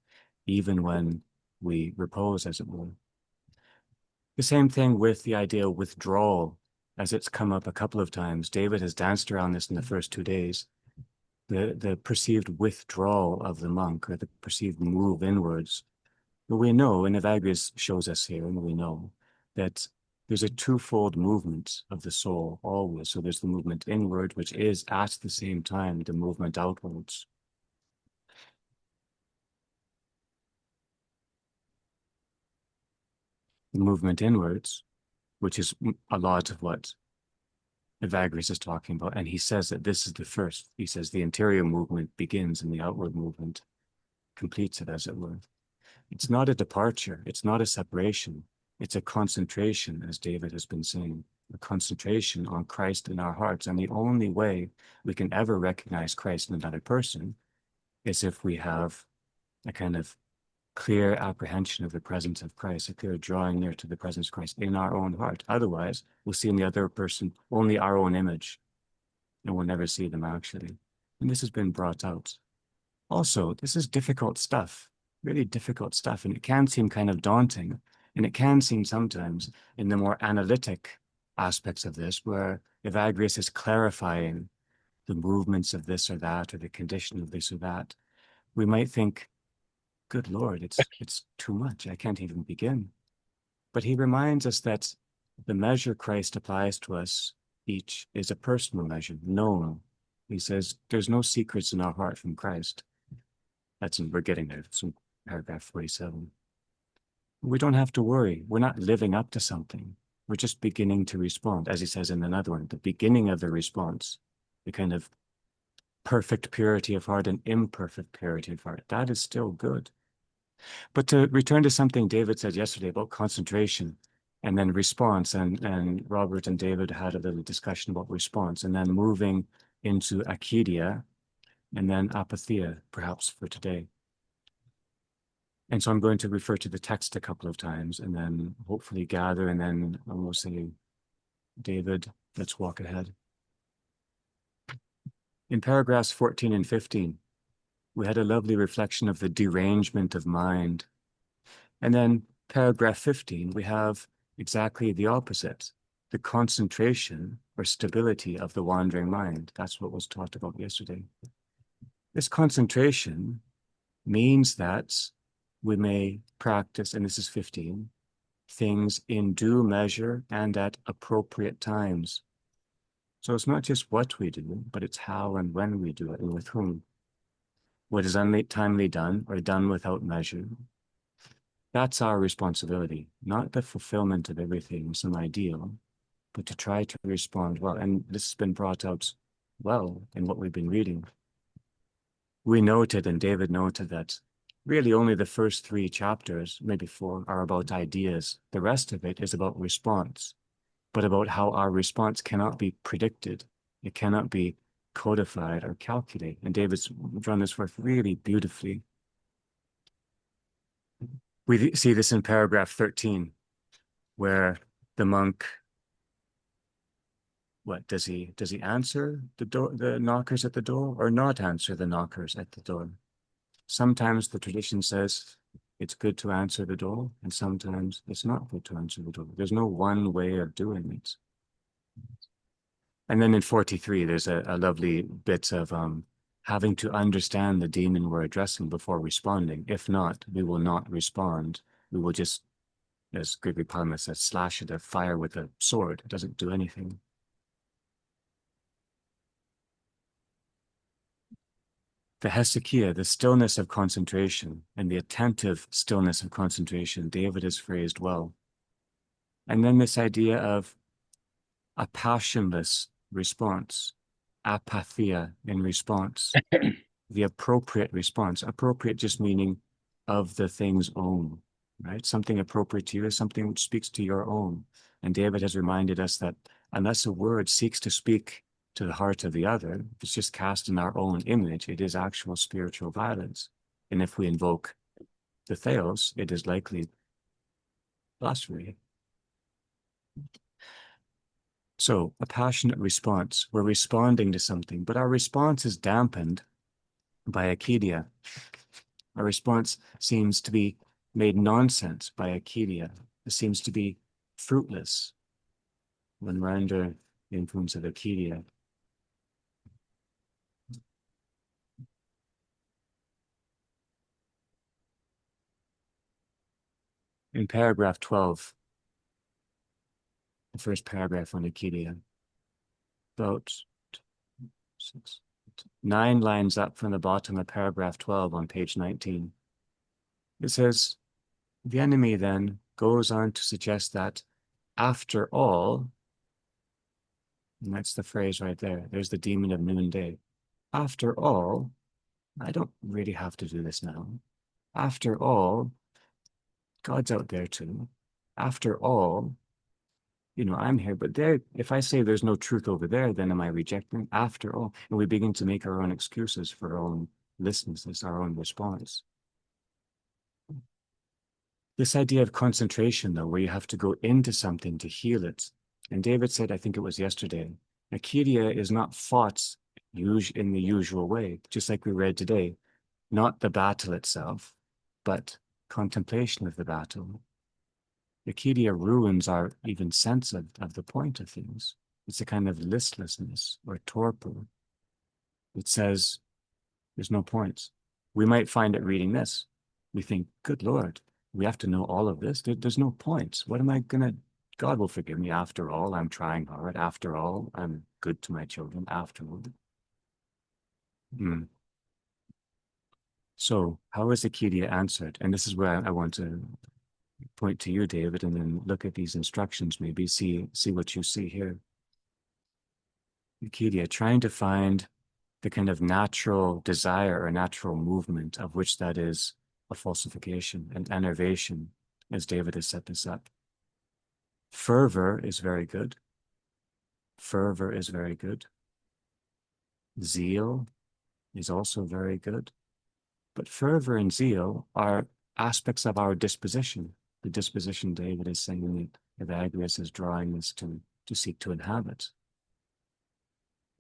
even when we repose, as it were. The same thing with the idea of withdrawal, as it's come up a couple of times. David has danced around this in the first 2 days. The perceived withdrawal of the monk, or the perceived move inwards. But we know, and Evagrius shows us here, and we know, that there's a twofold movement of the soul always. So there's the movement inward, which is at the same time the movement outwards. The movement inwards, which is a lot of what Evagrius is talking about, and he says that this is the first. He says the interior movement begins and the outward movement completes it, as it were. It's not a departure. It's not a separation. It's a concentration, as David has been saying, a concentration on Christ in our hearts. And the only way we can ever recognize Christ in another person is if we have a kind of clear apprehension of the presence of Christ, a clear drawing near to the presence of Christ in our own heart. Otherwise, we'll see in the other person only our own image, and we'll never see them actually. And this has been brought out. Also, this is difficult stuff, really difficult stuff, and it can seem kind of daunting, and it can seem sometimes in the more analytic aspects of this, where Evagrius is clarifying the movements of this or that, or the condition of this or that. We might think, good Lord, it's too much. I can't even begin. But he reminds us that the measure Christ applies to us each is a personal measure, known. He says, there's no secrets in our heart from Christ. We're getting there. It's in paragraph 47. We don't have to worry. We're not living up to something. We're just beginning to respond. As he says in another one, the beginning of the response, the kind of perfect purity of heart and imperfect purity of heart. That is still good. But to return to something David said yesterday about concentration and then response, and Robert and David had a little discussion about response, and then moving into Acedia, and then apatheia, perhaps for today. And so I'm going to refer to the text a couple of times and then hopefully gather, and then I will say, David, let's walk ahead. In paragraphs 14 and 15, we had a lovely reflection of the derangement of mind. And then paragraph 15, we have exactly the opposite, the concentration or stability of the wandering mind. That's what was talked about yesterday. This concentration means that we may practice, and this is 15, things in due measure and at appropriate times. So it's not just what we do, but it's how and when we do it and with whom. What is untimely done or done without measure, that's our responsibility, not the fulfillment of everything, some ideal, but to try to respond well. And this has been brought out well in what we've been reading. We noted, and David noted, that really only the first 3 chapters, maybe 4, are about ideas. The rest of it is about response, but about how our response cannot be predicted. It cannot be codified or calculated. And David's drawn this forth really beautifully. We see this in paragraph 13, where the monk, what does he answer the knockers at the door, or not answer the knockers at the door? Sometimes the tradition says it's good to answer the door, and sometimes it's not good to answer the door. There's no one way of doing it. And then in 43, there's a lovely bit of having to understand the demon we're addressing before responding. If not, we will not respond. We will just, as Gregory Palamas says, slash at a fire with a sword. It doesn't do anything. The hesychia, the stillness of concentration, and the attentive stillness of concentration, David has phrased well. And then this idea of a passionless response, apatheia in response, the appropriate response, appropriate just meaning of the thing's own, right? Something appropriate to you is something which speaks to your own. And David has reminded us that unless a word seeks to speak to the heart of the other, if it's just cast in our own image, it is actual spiritual violence. And if we invoke the theos, it is likely blasphemy. So a passionate response, we're responding to something, but our response is dampened by acedia. Our response seems to be made nonsense by acedia. It seems to be fruitless when we're under the influence of acedia. In paragraph 12, the first paragraph on acedia, about 9 lines up from the bottom of paragraph 12 on page 19. It says, the enemy then goes on to suggest that after all, and that's the phrase right there, there's the demon of noonday. After all, I don't really have to do this now. After all, God's out there too. After all, I'm here, but there, if I say there's no truth over there, then am I rejecting? After all, and we begin to make our own excuses for our own listlessness, our own response. This idea of concentration, though, where you have to go into something to heal it. And David said, I think it was yesterday, acedia is not fought in the usual way, just like we read today, not the battle itself, but contemplation of the battle. Acedia ruins our even sense of the point of things. It's a kind of listlessness or torpor. It says, there's no point. We might find it reading this. We think, good Lord, we have to know all of this. There's no point. What am I going to, God will forgive me. After all, I'm trying hard. After all, I'm good to my children. After all. So how is acedia answered? And this is where I want to point to you, David, and then look at these instructions, maybe see what you see here. Acedia, trying to find the kind of natural desire or natural movement of which that is a falsification and enervation, as David has set this up. Fervor is very good. Fervor is very good. Zeal, is also very good. But fervor and zeal are aspects of our disposition. The disposition David is saying that Evagrius is drawing us to seek to inhabit.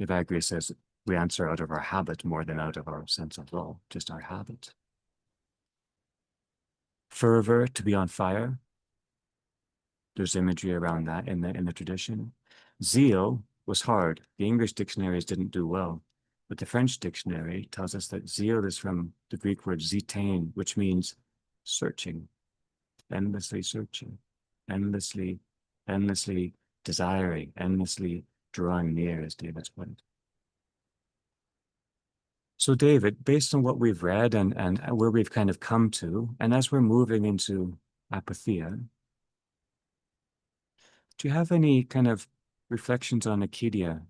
Evagrius says we answer out of our habit more than out of our sense of law, just our habit. Fervor, to be on fire. There's imagery around that in the tradition. Zeal was hard. The English dictionaries didn't do well, but the French dictionary tells us that zeal is from the Greek word zetein, which means searching, endlessly searching, endlessly desiring, endlessly drawing near, as David's point. So David, based on what we've read and where we've kind of come to, and as we're moving into Apatheia, do you have any kind of reflections on Acedia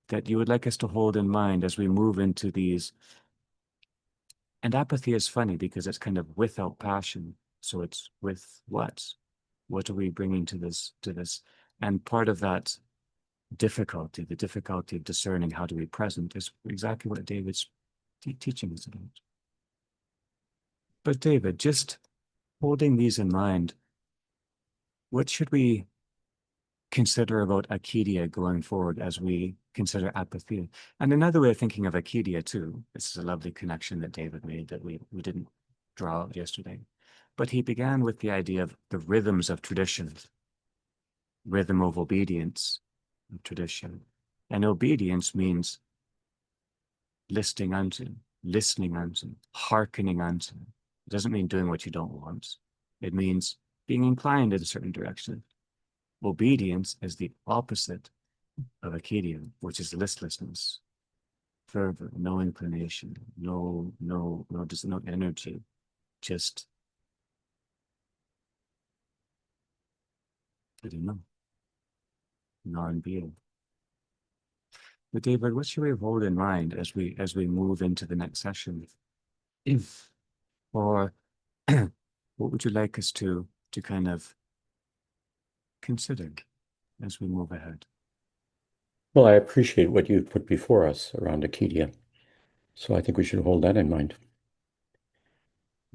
that you would like us to hold in mind as we move into these? And Apatheia is funny because it's kind of without passion. So it's with what? What are we bringing to this? And part of that difficulty, the difficulty of discerning how to be present, is exactly what David's teaching us about. But David, just holding these in mind, what should we consider about Acedia going forward as we consider Apatheia? And another way of thinking of Acedia too, this is a lovely connection that David made that we didn't draw out yesterday. But he began with the idea of the rhythms of tradition, rhythm of obedience, of tradition. And obedience means listening unto, hearkening unto. It doesn't mean doing what you don't want. It means being inclined in a certain direction. Obedience is the opposite of Acedia, which is listlessness, fervor, no inclination, no energy, just, I don't know, non-being. But David, what should we hold in mind as we move into the next session? Or what would you like us to kind of consider as we move ahead? Well, I appreciate what you put before us around Acedia. So I think we should hold that in mind.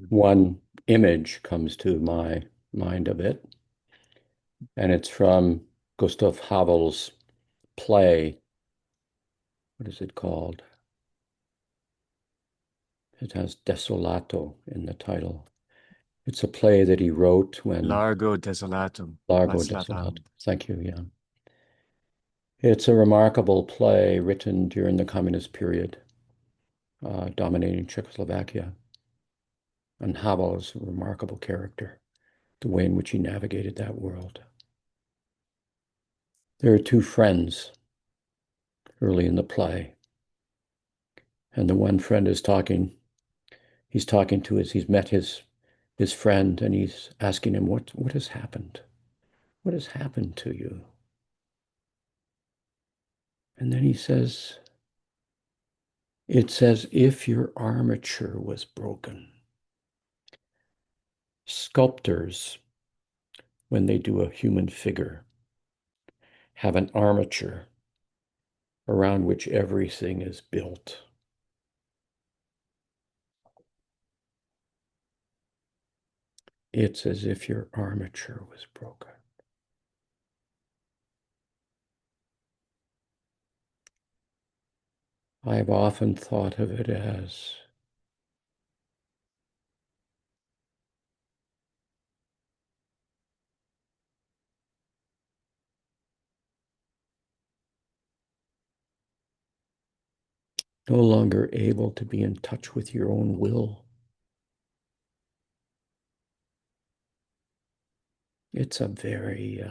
One image comes to my mind of it, and it's from Gustav Havel's play. What is it called? It has Desolato in the title. It's a play that he wrote when... Largo Desolatum. Largo Desolatum. Thank you, yeah. It's a remarkable play written during the communist period, dominating Czechoslovakia. And Havel is a remarkable character, the way in which he navigated that world. There are two friends early in the play. And the one friend is talking, he's met his friend, and he's asking him, what has happened? What has happened to you? And then he says, it's as if your armature was broken. Sculptors, when they do a human figure, have an armature around which everything is built. It's as if your armature was broken. I've often thought of it as no longer able to be in touch with your own will. It's a very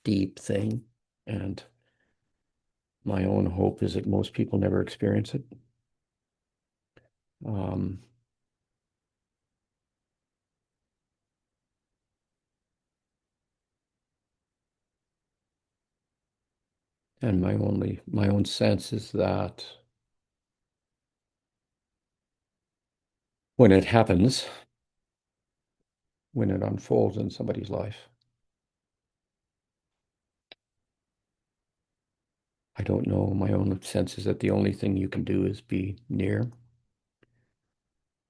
deep thing, and my own hope is that most people never experience it. And my own sense is that when it happens, when it unfolds in somebody's life, I don't know. My own sense is that the only thing you can do is be near.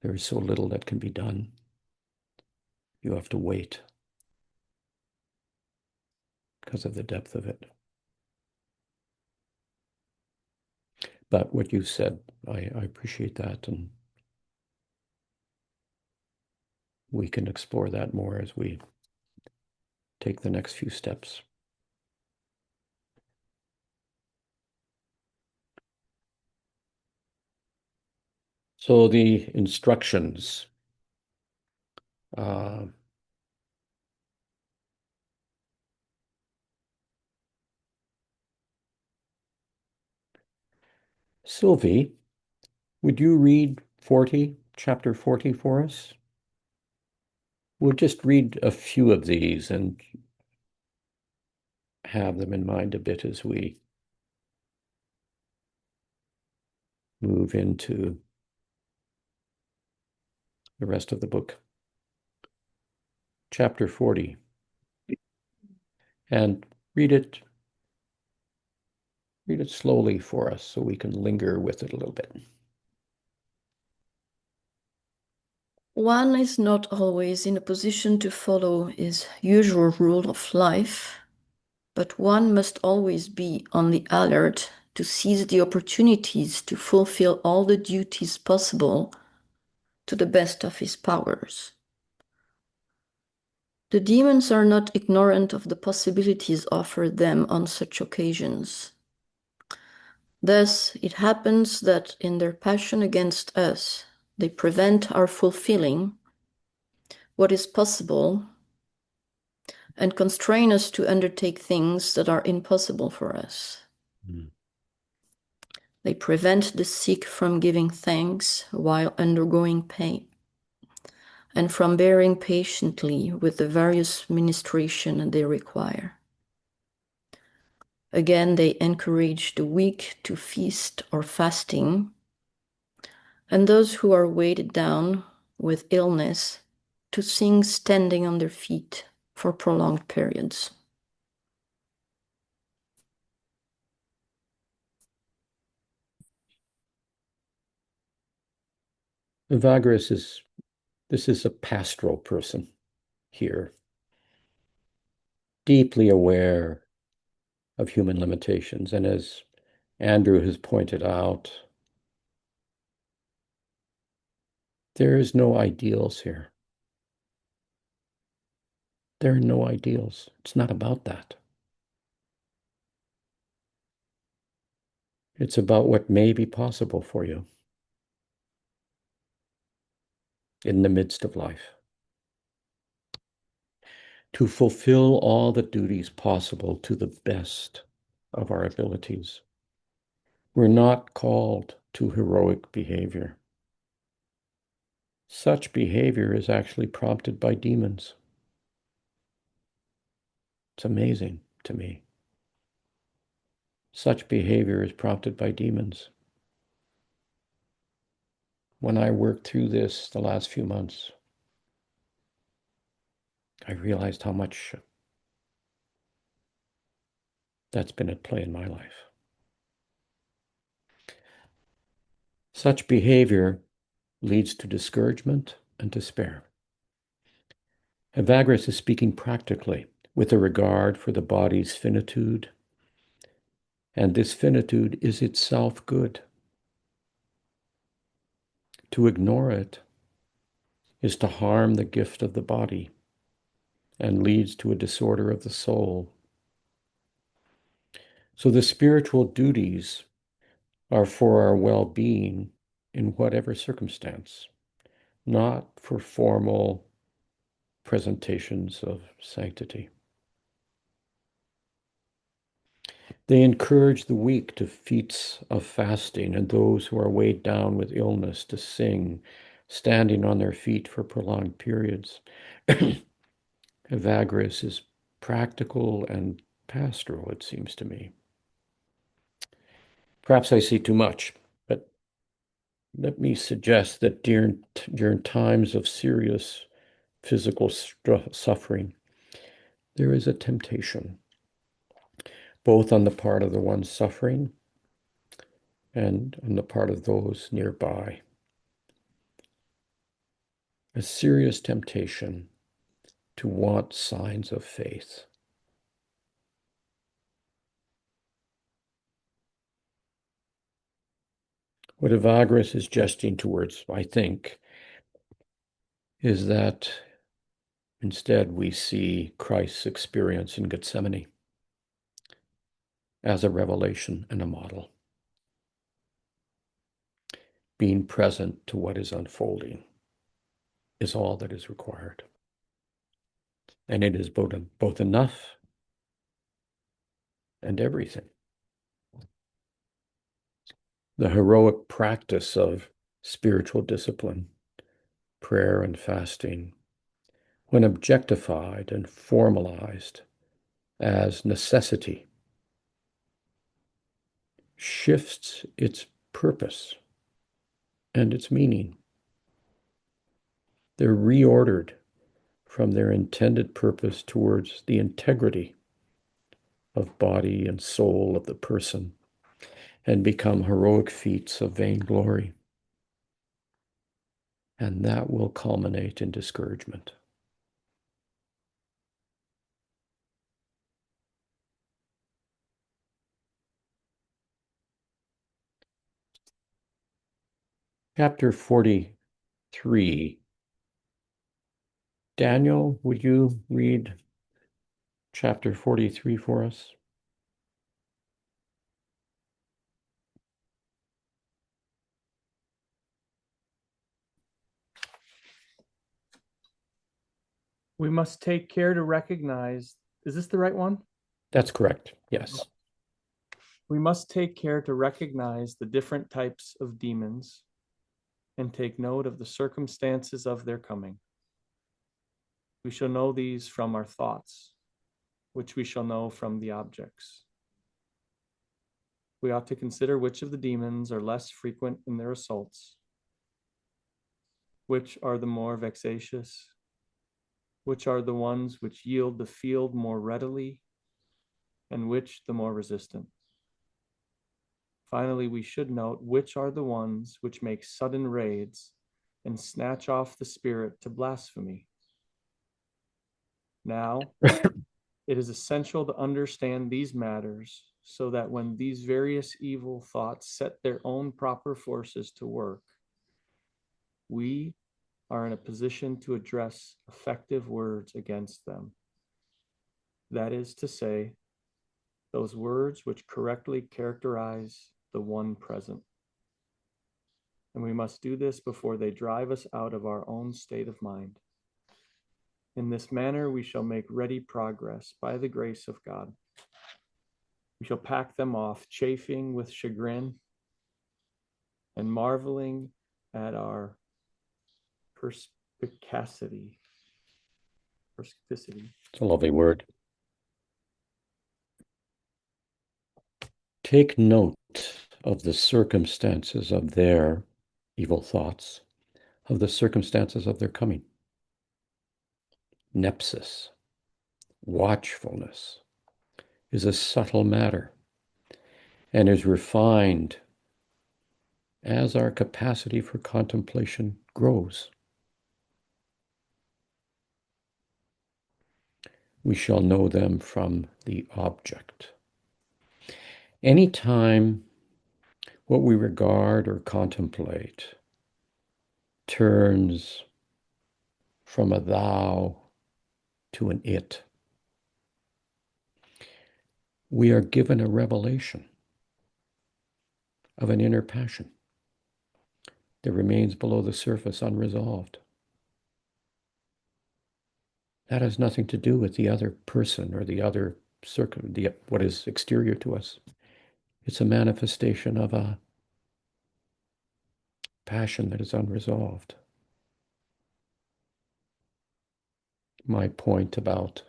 There is so little that can be done. You have to wait because of the depth of it. But what you said, I appreciate that, and we can explore that more as we take the next few steps. So the instructions. Sylvie, would you read chapter 40 for us? We'll just read a few of these and have them in mind a bit as we move into the rest of the book. Chapter 40. And read it slowly for us so we can linger with it a little bit. One is not always in a position to follow his usual rule of life, but one must always be on the alert to seize the opportunities to fulfill all the duties possible to the best of his powers. The demons are not ignorant of the possibilities offered them on such occasions. Thus, it happens that in their passion against us, they prevent our fulfilling what is possible and constrain us to undertake things that are impossible for us. They prevent the sick from giving thanks while undergoing pain, and from bearing patiently with the various ministration they require. Again, they encourage the weak to feast or fasting, and those who are weighted down with illness to sing standing on their feet for prolonged periods. Evagrius is a pastoral person here, deeply aware of human limitations. And as Andrew has pointed out, there is no ideals here. There are no ideals. It's not about that. It's about what may be possible for you in the midst of life. To fulfill all the duties possible to the best of our abilities. We're not called to heroic behavior. Such behavior is actually prompted by demons. It's amazing to me. Such behavior is prompted by demons. When I worked through this the last few months, I realized how much that's been at play in my life. Such behavior leads to discouragement and despair. Evagrius is speaking practically with a regard for the body's finitude, and this finitude is itself good. To ignore it is to harm the gift of the body and leads to a disorder of the soul. So the spiritual duties are for our well-being in whatever circumstance, not for formal presentations of sanctity. They encourage the weak to feats of fasting and those who are weighed down with illness to sing, standing on their feet for prolonged periods. Evagrius is practical and pastoral, it seems to me. Perhaps I see too much, but let me suggest that during times of serious physical suffering, there is a temptation both on the part of the one suffering and on the part of those nearby. A serious temptation to want signs of faith. What Evagrius is gesturing towards, I think, is that instead we see Christ's experience in Gethsemane as a revelation and a model. Being present to what is unfolding is all that is required. And it is both enough and everything. The heroic practice of spiritual discipline, prayer and fasting, when objectified and formalized as necessity, shifts its purpose and its meaning. They're reordered from their intended purpose towards the integrity of body and soul of the person, and become heroic feats of vainglory. And that will culminate in discouragement. Chapter 43. Daniel, would you read chapter 43 for us? We must take care to recognize, is this the right one? That's correct, yes. We must take care to recognize the different types of demons and take note of the circumstances of their coming. We shall know these from our thoughts, which we shall know from the objects. We ought to consider which of the demons are less frequent in their assaults, which are the more vexatious, which are the ones which yield the field more readily, and which the more resistant. Finally, we should note which are the ones which make sudden raids and snatch off the spirit to blasphemy. Now, it is essential to understand these matters so that when these various evil thoughts set their own proper forces to work, we are in a position to address effective words against them. That is to say, those words which correctly characterize the one present. And we must do this before they drive us out of our own state of mind. In this manner, we shall make ready progress by the grace of God. We shall pack them off, chafing with chagrin and marveling at our perspicacity. It's a lovely word. Take note of the circumstances of their evil thoughts, of the circumstances of their coming. Nepsis, watchfulness, is a subtle matter and is refined as our capacity for contemplation grows. We shall know them from the object. Anytime what we regard or contemplate turns from a thou to an it, we are given a revelation of an inner passion that remains below the surface unresolved. That has nothing to do with the other person or the other what is exterior to us. It's a manifestation of a passion that is unresolved. My point about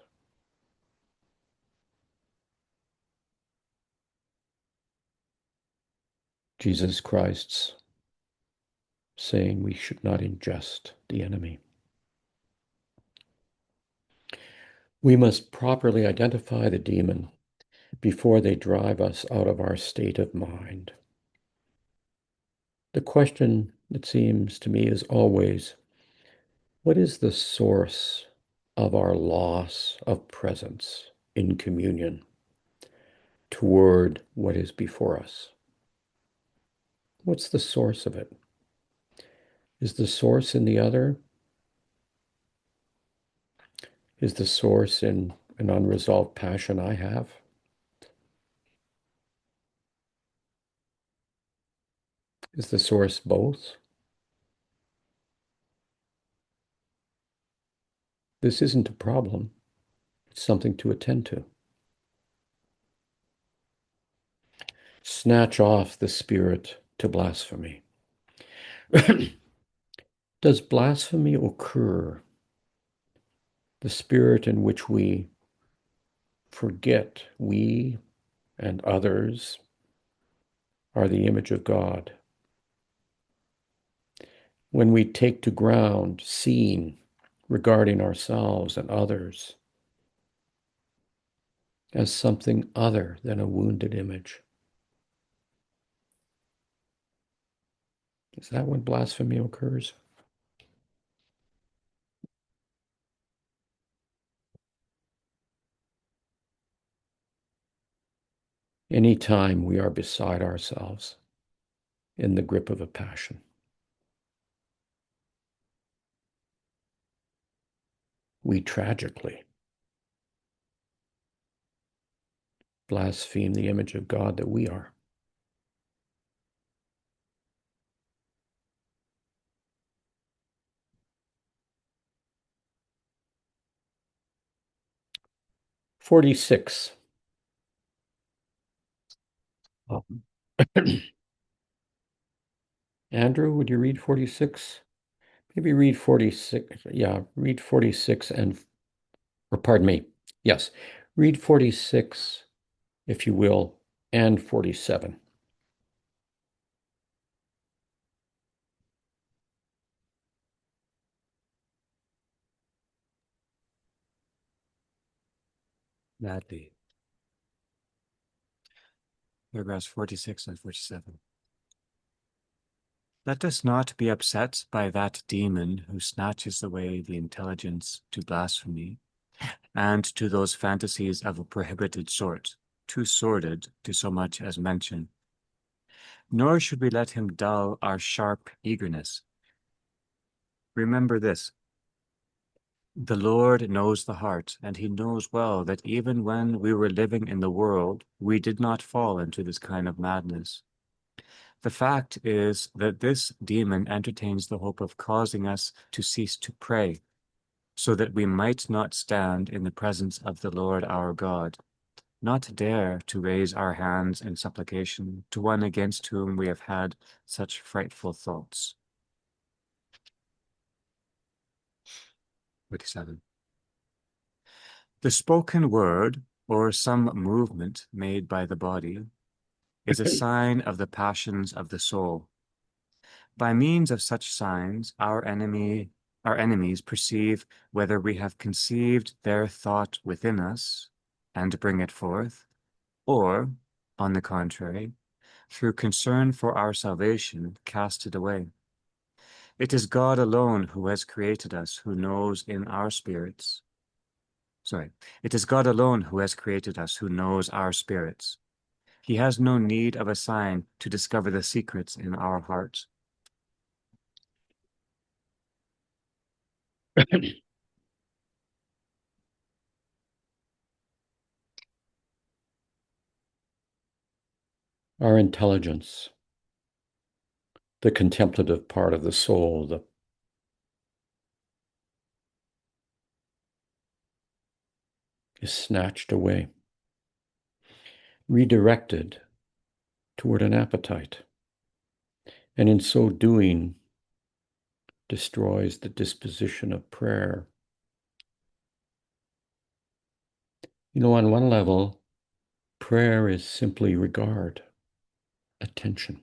Jesus Christ's saying we should not ingest the enemy. We must properly identify the demon before they drive us out of our state of mind. The question, it seems to me, is always, what is the source of our loss of presence in communion toward what is before us? What's the source of it? Is the source in the other? Is the source in an unresolved passion I have? Is the source both? This isn't a problem. It's something to attend to. Snatch off the spirit to blasphemy. Does blasphemy occur, the spirit in which we forget we and others are the image of God? When we take to ground seeing regarding ourselves and others as something other than a wounded image. Is that when blasphemy occurs? Anytime we are beside ourselves in the grip of a passion. We tragically blaspheme the image of God that we are. (46) Andrew, would you read 46? Maybe read 46. Yeah, read 46 or pardon me. Yes, read 46, if you will, and 47. Madly. Paragraphs 46 and 47. Let us not be upset by that demon who snatches away the intelligence to blasphemy and to those fantasies of a prohibited sort, too sordid to so much as mention. Nor should we let him dull our sharp eagerness. Remember this. The Lord knows the heart, and he knows well that even when we were living in the world, we did not fall into this kind of madness. The fact is that this demon entertains the hope of causing us to cease to pray, so that we might not stand in the presence of the Lord our God, not dare to raise our hands in supplication to one against whom we have had such frightful thoughts. 47. The spoken word, or some movement made by the body, is a sign of the passions of the soul. By means of such signs, our enemies perceive whether we have conceived their thought within us and bring it forth, or, on the contrary, through concern for our salvation, cast it away. It is God alone who has created us, who knows in our spirits. It is God alone who has created us, who knows our spirits. He has no need of a sign to discover the secrets in our hearts. Our intelligence, the contemplative part of the soul, is snatched away, redirected toward an appetite, and in so doing, destroys the disposition of prayer. You know, on one level, prayer is simply regard, attention.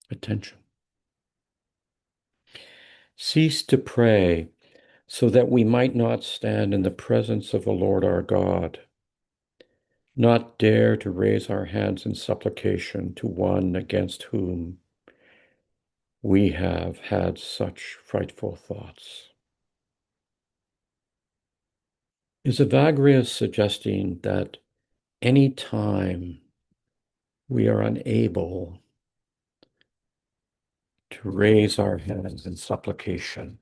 Attention. Cease to pray so that we might not stand in the presence of the Lord our God, not dare to raise our hands in supplication to one against whom we have had such frightful thoughts. Is Evagrius suggesting that any time we are unable to raise our hands in supplication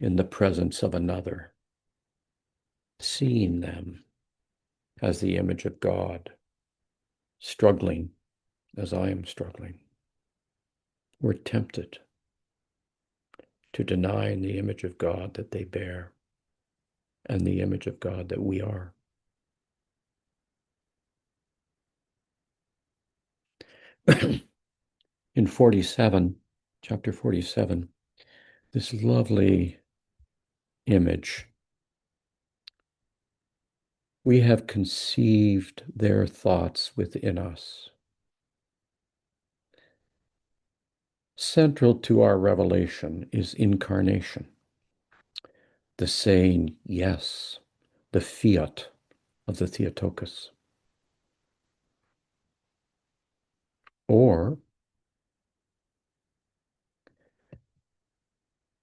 in the presence of another, seeing them as the image of God, struggling as I am struggling, we're tempted to deny the image of God that they bear and the image of God that we are? In 47, chapter 47, this lovely image. We have conceived their thoughts within us. Central to our revelation is incarnation, the saying yes, the fiat of the Theotokos. Or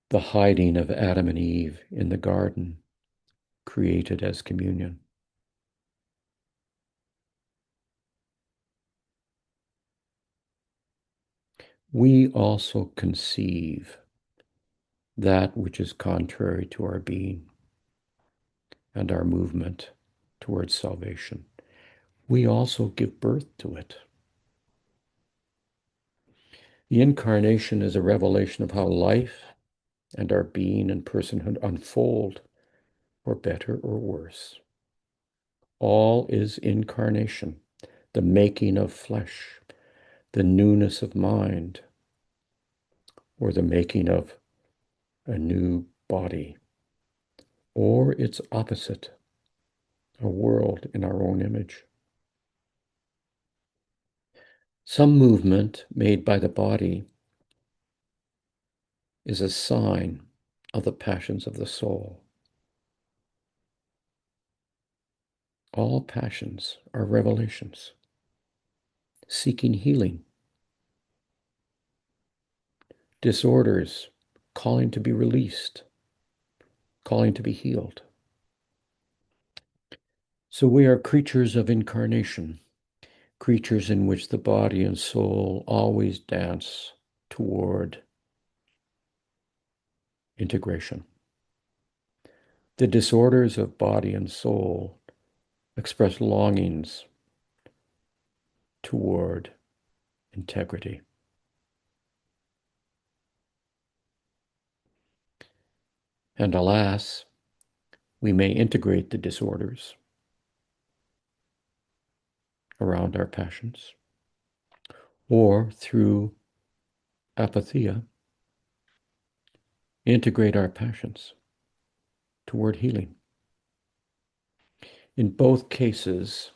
the hiding of Adam and Eve in the garden, created as communion. We also conceive that which is contrary to our being and our movement towards salvation. We also give birth to it. The incarnation is a revelation of how life and our being and personhood unfold, for better or worse. All is incarnation, the making of flesh, the newness of mind, or the making of a new body, or its opposite, a world in our own image. Some movement made by the body is a sign of the passions of the soul. All passions are revelations, seeking healing. Disorders calling to be released, calling to be healed. So we are creatures of incarnation, creatures in which the body and soul always dance toward integration. The disorders of body and soul express longings toward integrity. And alas, we may integrate the disorders around our passions, or through apatheia, integrate our passions toward healing. In both cases,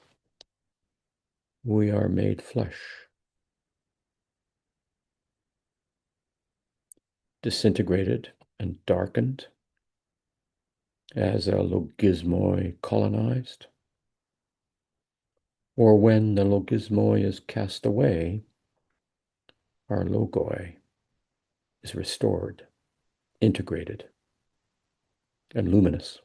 we are made flesh, disintegrated and darkened as a logismoi colonized, or when the logismoi is cast away, our logoi is restored, integrated, and luminous.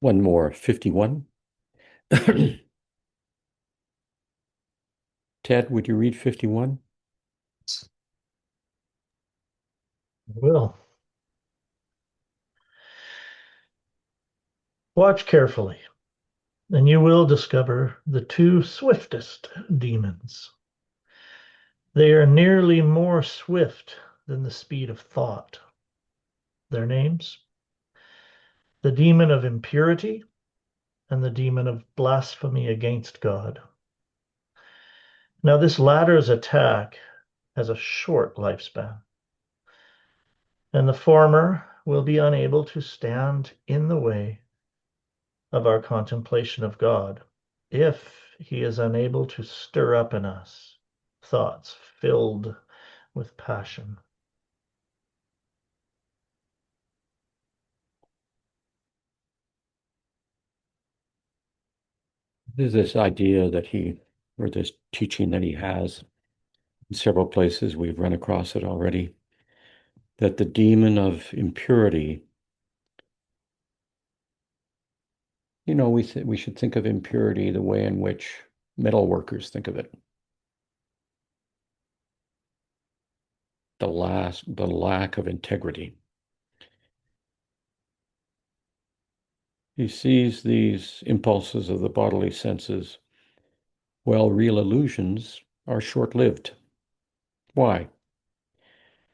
One more, 51. Ted, would you read 51? Will. Watch carefully, and you will discover the two swiftest demons. They are nearly more swift than the speed of thought. Their names? The demon of impurity and the demon of blasphemy against God. Now, this latter's attack has a short lifespan, and the former will be unable to stand in the way of our contemplation of God if he is unable to stir up in us thoughts filled with passion. There's this idea that or this teaching that he has in several places, we've run across it already, that the demon of impurity, we should think of impurity the way in which metal workers think of it. The lack of integrity. He sees these impulses of the bodily senses, while real illusions are short-lived. Why?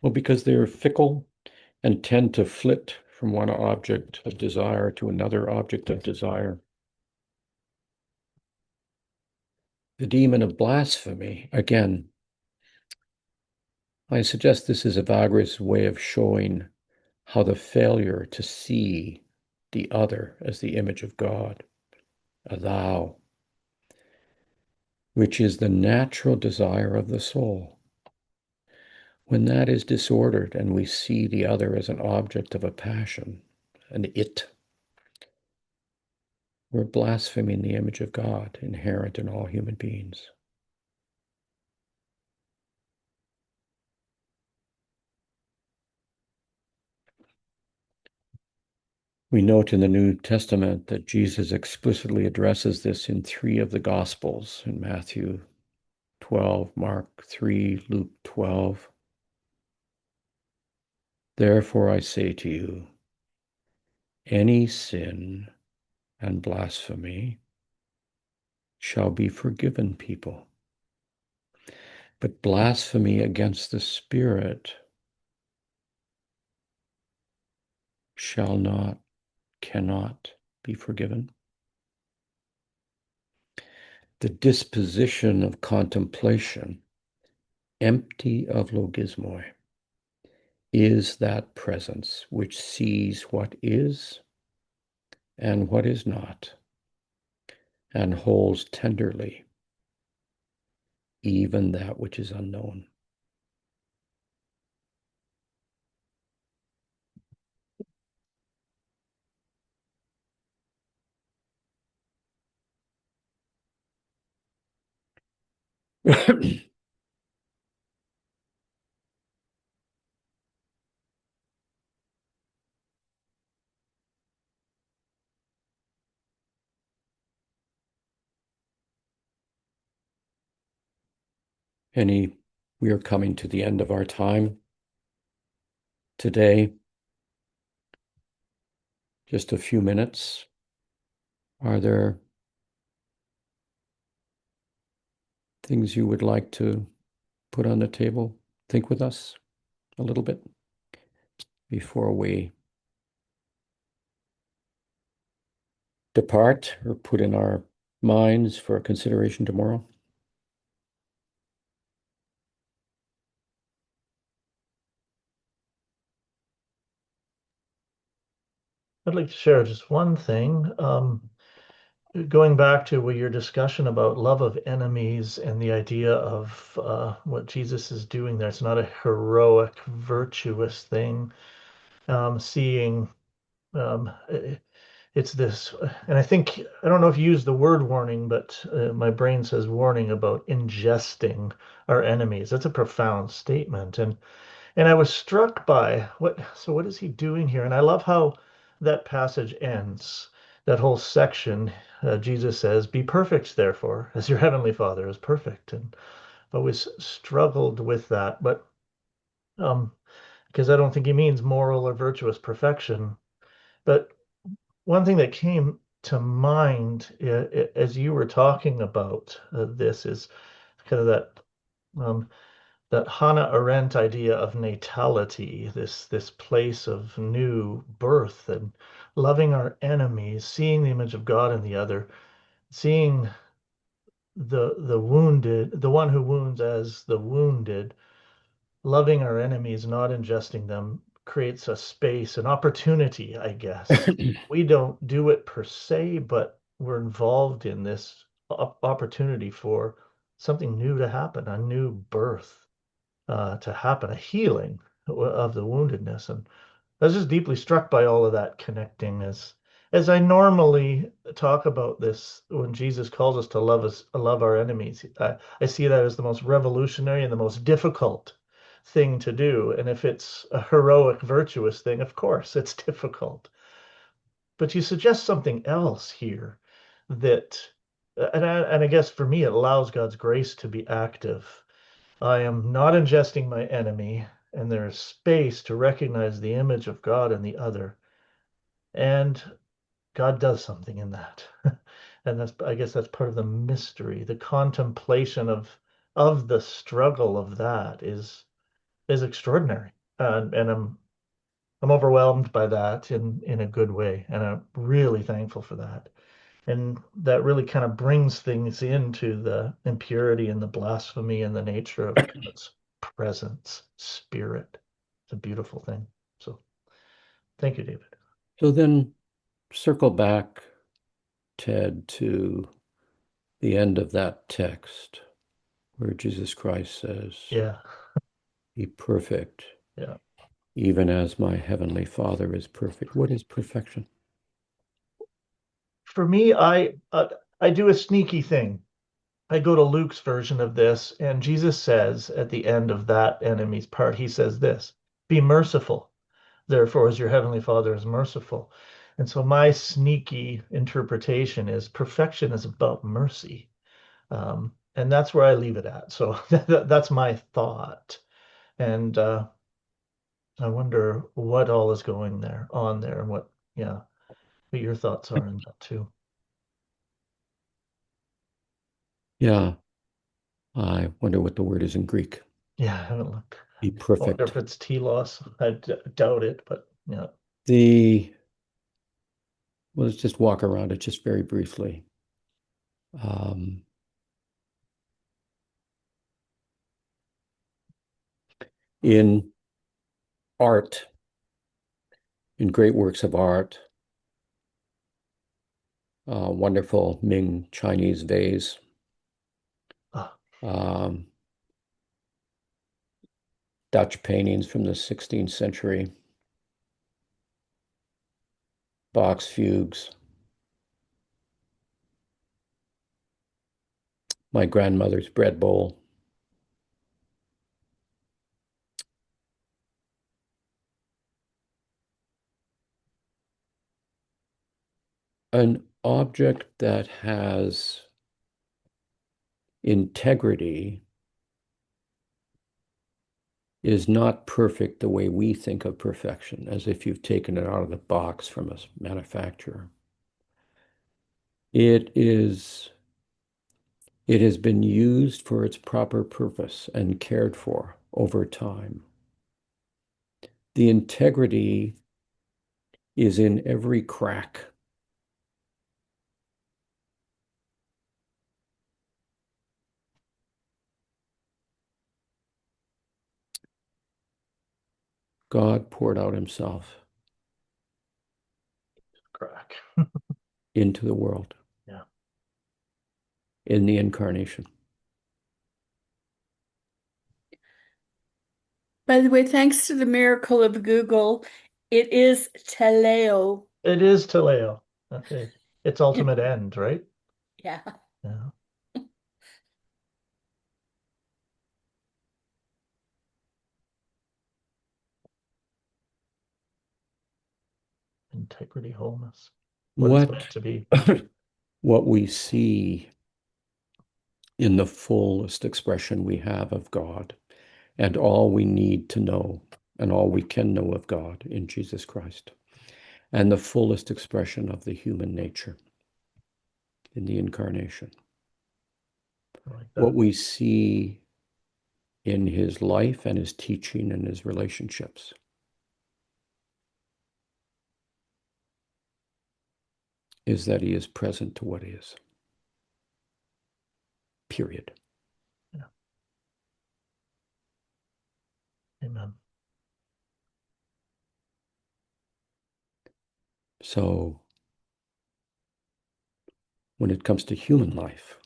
Well, because they're fickle and tend to flit from one object of desire to another object of desire. The demon of blasphemy, again, I suggest this is Evagrius' way of showing how the failure to see the other as the image of God, a thou, which is the natural desire of the soul. When that is disordered and we see the other as an object of a passion, an it, we're blaspheming the image of God inherent in all human beings. We note in the New Testament that Jesus explicitly addresses this in 3 of the Gospels, in Matthew 12, Mark 3, Luke 12. Therefore I say to you, any sin and blasphemy shall be forgiven people, but blasphemy against the Spirit cannot be forgiven. The disposition of contemplation, empty of logismoi, is that presence which sees what is and what is not, and holds tenderly even that which is unknown. We are coming to the end of our time today. Just a few minutes. Are there things you would like to put on the table? Think with us a little bit before we depart or put in our minds for consideration tomorrow. I'd like to share just one thing. Going back to your discussion about love of enemies and the idea of what Jesus is doing there, it's not a heroic, virtuous thing. Seeing it's this, and I don't know if you use the word warning, but my brain says warning about ingesting our enemies. That's a profound statement, and I was struck by what is he doing here? And I love how that passage ends. That whole section, Jesus says, "Be perfect, therefore, as your heavenly Father is perfect." And I always struggled with that, but because I don't think he means moral or virtuous perfection. But one thing that came to mind as you were talking about this is kind of that Hannah Arendt idea of natality, this place of new birth and loving our enemies, seeing the image of God in the other, seeing the wounded, the one who wounds as the wounded, loving our enemies, not ingesting them, creates a space, an opportunity, I guess. We don't do it per se, but we're involved in this opportunity for something new to happen, a new birth to happen, a healing of the woundedness. And I was just deeply struck by all of that connecting as I normally talk about this when Jesus calls us to love our enemies. I see that as the most revolutionary and the most difficult thing to do. And if it's a heroic, virtuous thing, of course, it's difficult. But you suggest something else here that, and I guess for me, it allows God's grace to be active. I am not ingesting my enemy, and there is space to recognize the image of God in the other. And God does something in that. And I guess that's part of the mystery. The contemplation of the struggle of that is extraordinary. And I'm overwhelmed by that in a good way. And I'm really thankful for that. And that really kind of brings things into the impurity and the blasphemy and the nature of God's presence, spirit. It's a beautiful thing. So thank you, David. So then circle back, Ted, to the end of that text where Jesus Christ says, Yeah. be perfect, Yeah. even as my heavenly Father is perfect. What is perfection? For me, I do a sneaky thing. I go to Luke's version of this, and Jesus says at the end of that enemy's part, he says this, be merciful, therefore, as your heavenly Father is merciful. And so my sneaky interpretation is perfection is about mercy. And that's where I leave it at. So that's my thought. And I wonder what all is going on there and what your thoughts are in that too. Yeah, I wonder what the word is in Greek. Yeah, I haven't looked. Be I wonder if perfect. it's telos. I doubt it, but yeah. Well, let's just walk around it just very briefly. In art, in great works of art, wonderful Ming Chinese vase, Dutch paintings from the 16th century, Bach's fugues, my grandmother's bread bowl. An object that has integrity is not perfect the way we think of perfection, as if you've taken it out of the box from a manufacturer. It has been used for its proper purpose and cared for over time. The integrity is in every crack. God poured out himself Crack. into the world. Yeah. In the incarnation. By the way, thanks to the miracle of Google, it is teleo. It is teleo. Okay. Its ultimate end, right? Yeah. Yeah. Integrity, wholeness. What it's meant to be. What we see in the fullest expression we have of God, and all we need to know, and all we can know of God in Jesus Christ, and the fullest expression of the human nature in the incarnation. Like what we see in his life and his teaching and his relationships. Is that he is present to what is. Period. Yeah. Amen. So when it comes to human life.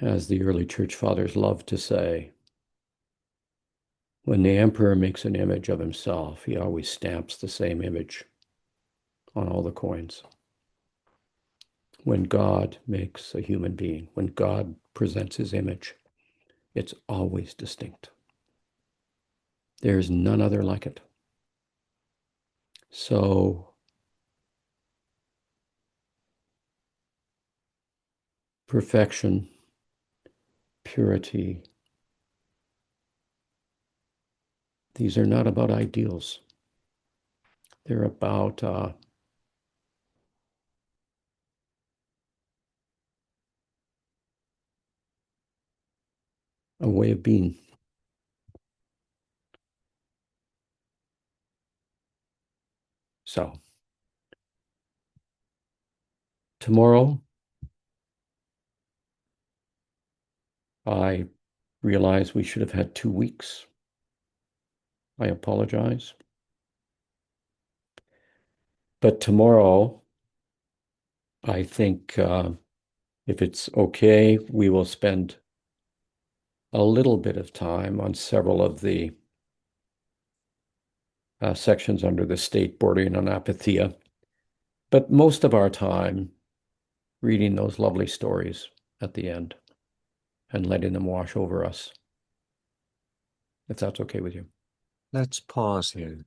As the early church fathers loved to say, when the emperor makes an image of himself, he always stamps the same image on all the coins. When God makes a human being, when God presents his image, it's always distinct. There's none other like it. So, perfection, purity, these are not about ideals. They're about a way of being. So, tomorrow, I realize we should have had 2 weeks. I apologize. But tomorrow, I think if it's okay, we will spend a little bit of time on several of the sections under the state bordering on apatheia, but most of our time reading those lovely stories at the end and letting them wash over us, if that's okay with you. Let's pause here.